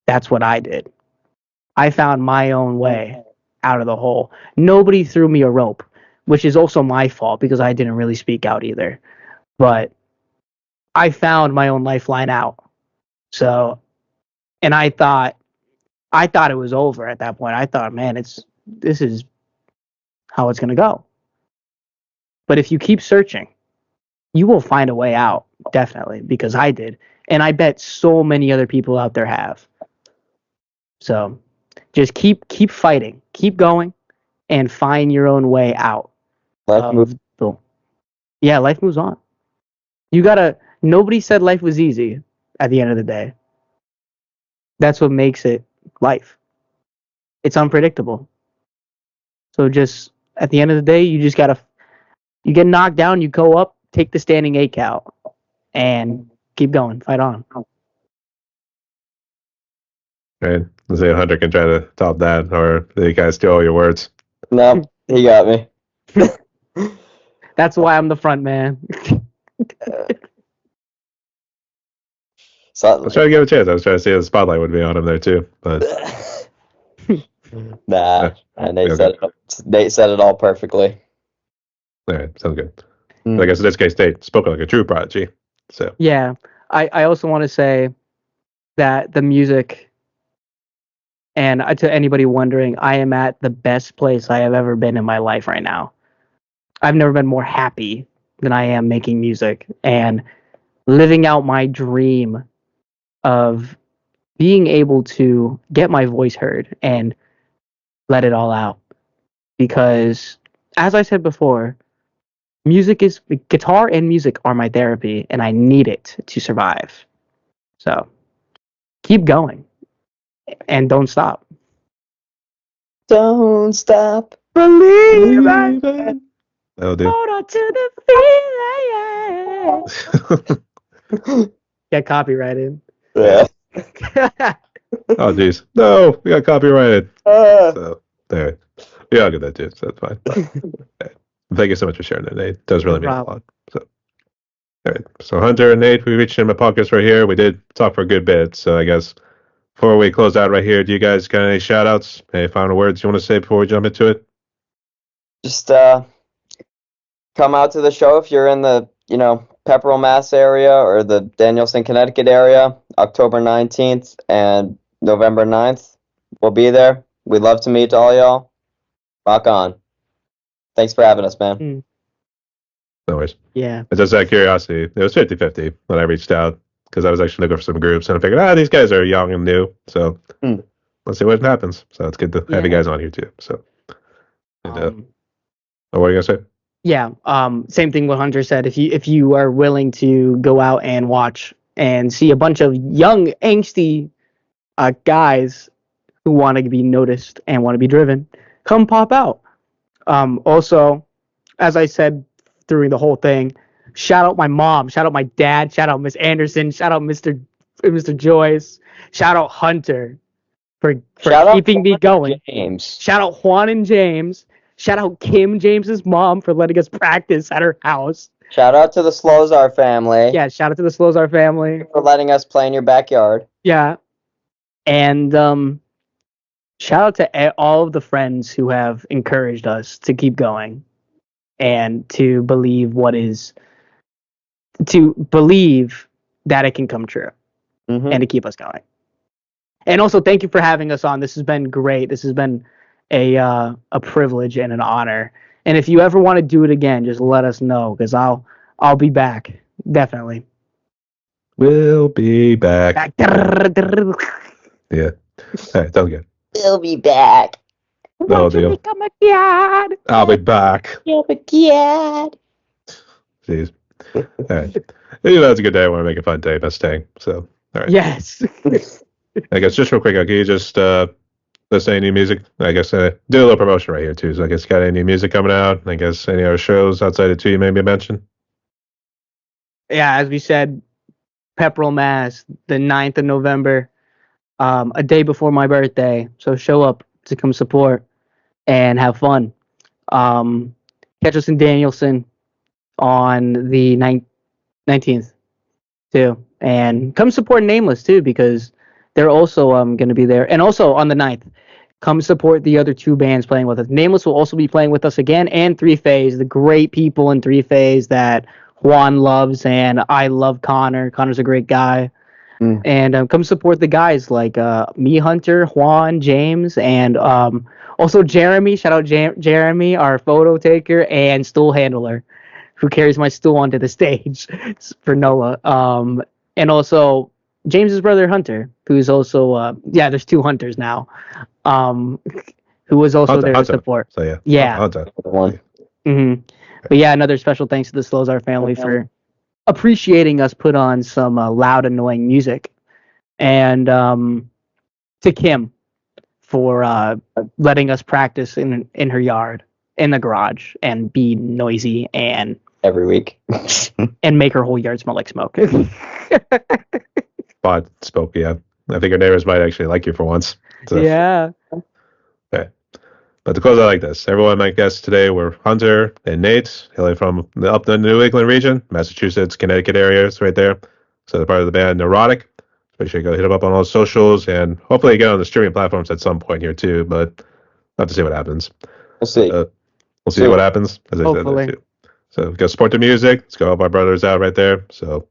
that's what I did. I found my own way out of the hole. Nobody threw me a rope, which is also my fault because I didn't really speak out either. But I found my own lifeline out. So, and I thought it was over at that point. I thought, man, this is how it's gonna go. But if you keep searching, you will find a way out, definitely, because I did. And I bet so many other people out there have. So just keep fighting, keep going, and find your own way out. Life moves. Yeah, life moves on. Nobody said life was easy at the end of the day. That's what makes it life. It's unpredictable. So just at the end of the day, you get knocked down, you go up, take the standing 8 count, and keep going, fight on. Right. Let's say Hunter can try to top that, or do you guys steal all your words? No, he got me. That's why I'm the front man. So, I was trying to give him a chance. I was trying to see if the spotlight would be on him there too, but nah, and Nate okay. said it all perfectly. All right, sounds good. I guess in this case, Nate spoke like a true prodigy. So Yeah, I also want to say that the music, and to anybody wondering, I am at the best place I have ever been in my life right now. I've never been more happy than I am making music and living out my dream of being able to get my voice heard and let it all out. Because, as I said before, guitar and music are my therapy, and I need it to survive. So, keep going and don't stop. Don't stop. Believe that'll do. hold on to the feeling. Get copyrighted. Yeah. Oh jeez, no, we got copyrighted. So there, we all get that too. So that's fine. Okay. Thank you so much for sharing that, Nate. It does really mean a lot. So, all right. So Hunter and Nate, we reached in my podcast right here. We did talk for a good bit. So I guess before we close out right here, do you guys got any shout outs? Any final words you want to say before we jump into it? Just come out to the show if you're in the Pepperell, Mass area or the Danielson, Connecticut area, October 19th and November 9th. We'll be there. We'd love to meet all y'all. Rock on. Thanks for having us, man. No worries. Yeah. Just out of curiosity, it was 50-50 when I reached out because I was actually looking for some groups and I figured, these guys are young and new. So let's see what happens. So it's good to have you guys on here too. So, and, what are you going to say? Yeah, same thing what Hunter said. If you are willing to go out and watch and see a bunch of young, angsty guys who want to be noticed and want to be driven, come pop out. Also, as I said during the whole thing, shout out my mom, shout out my dad, shout out Miss Anderson, shout out Mr. Joyce, shout out Hunter for keeping me going. James. Shout out Juan and James. Shout out Kim, James's mom, for letting us practice at her house. Shout out to the Slozar family. Yeah, shout out to the Slozar family. For letting us play in your backyard. Yeah. And shout out to all of the friends who have encouraged us to keep going and to believe that it can come true and to keep us going. And also, thank you for having us on. This has been great. This has been a privilege and an honor. And if you ever want to do it again, just let us know because I'll be back. Definitely. We'll be back. Yeah. All right, sounds good. We'll be back. No deal. I'll be back. You'll be back. Jeez. All right. That's a good day. I want to make a fun day. That's staying. So, all right. Yes. I guess just real quick, can you just list any new music? I guess do a little promotion right here too. So I guess you got any new music coming out? I guess any other shows outside of two you maybe mention? yeah, as we said, Pepperell, Mass, the 9th of November, a day before my birthday. So show up to come support and have fun. Catch us in Danielson on the 19th too, and come support Nameless too because they're also going to be there, and also on the 9th, come support the other two bands playing with us. Nameless will also be playing with us again, and Three Phase, the great people in Three Phase that Juan loves, and I love Connor. Connor's a great guy. And come support the guys like me, Hunter, Juan, James, and also Jeremy. Shout out Jeremy, our photo taker and stool handler, who carries my stool onto the stage for Noah. And also James's brother Hunter, who's also there's two Hunters now, who was also there to support. So yeah, Yeah. Hunter. One. But yeah, another special thanks to the Slozar family for appreciating us put on some loud, annoying music, and to Kim for letting us practice in her yard, in the garage, and be noisy and Every week. and make her whole yard smell like smoke. But spoke, yeah. I think your neighbors might actually like you for once. So, Yeah. okay. But to close out like this, everyone, my guests today were Hunter and Nate, hailing from up the New England region, Massachusetts, Connecticut areas right there. So they're part of the band Neurotic. Make sure you go hit them up on all the socials and hopefully get on the streaming platforms at some point here too, but we'll have to see what happens. We'll see. We'll see what happens. As I said Hopefully. there too. So go support the music. Let's go help our brothers out right there. So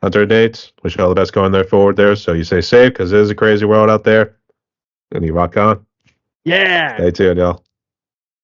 Hunter and Nate, wish you all the best going there forward there. So you stay safe because it is a crazy world out there. And you rock on. Yeah. Stay tuned, y'all.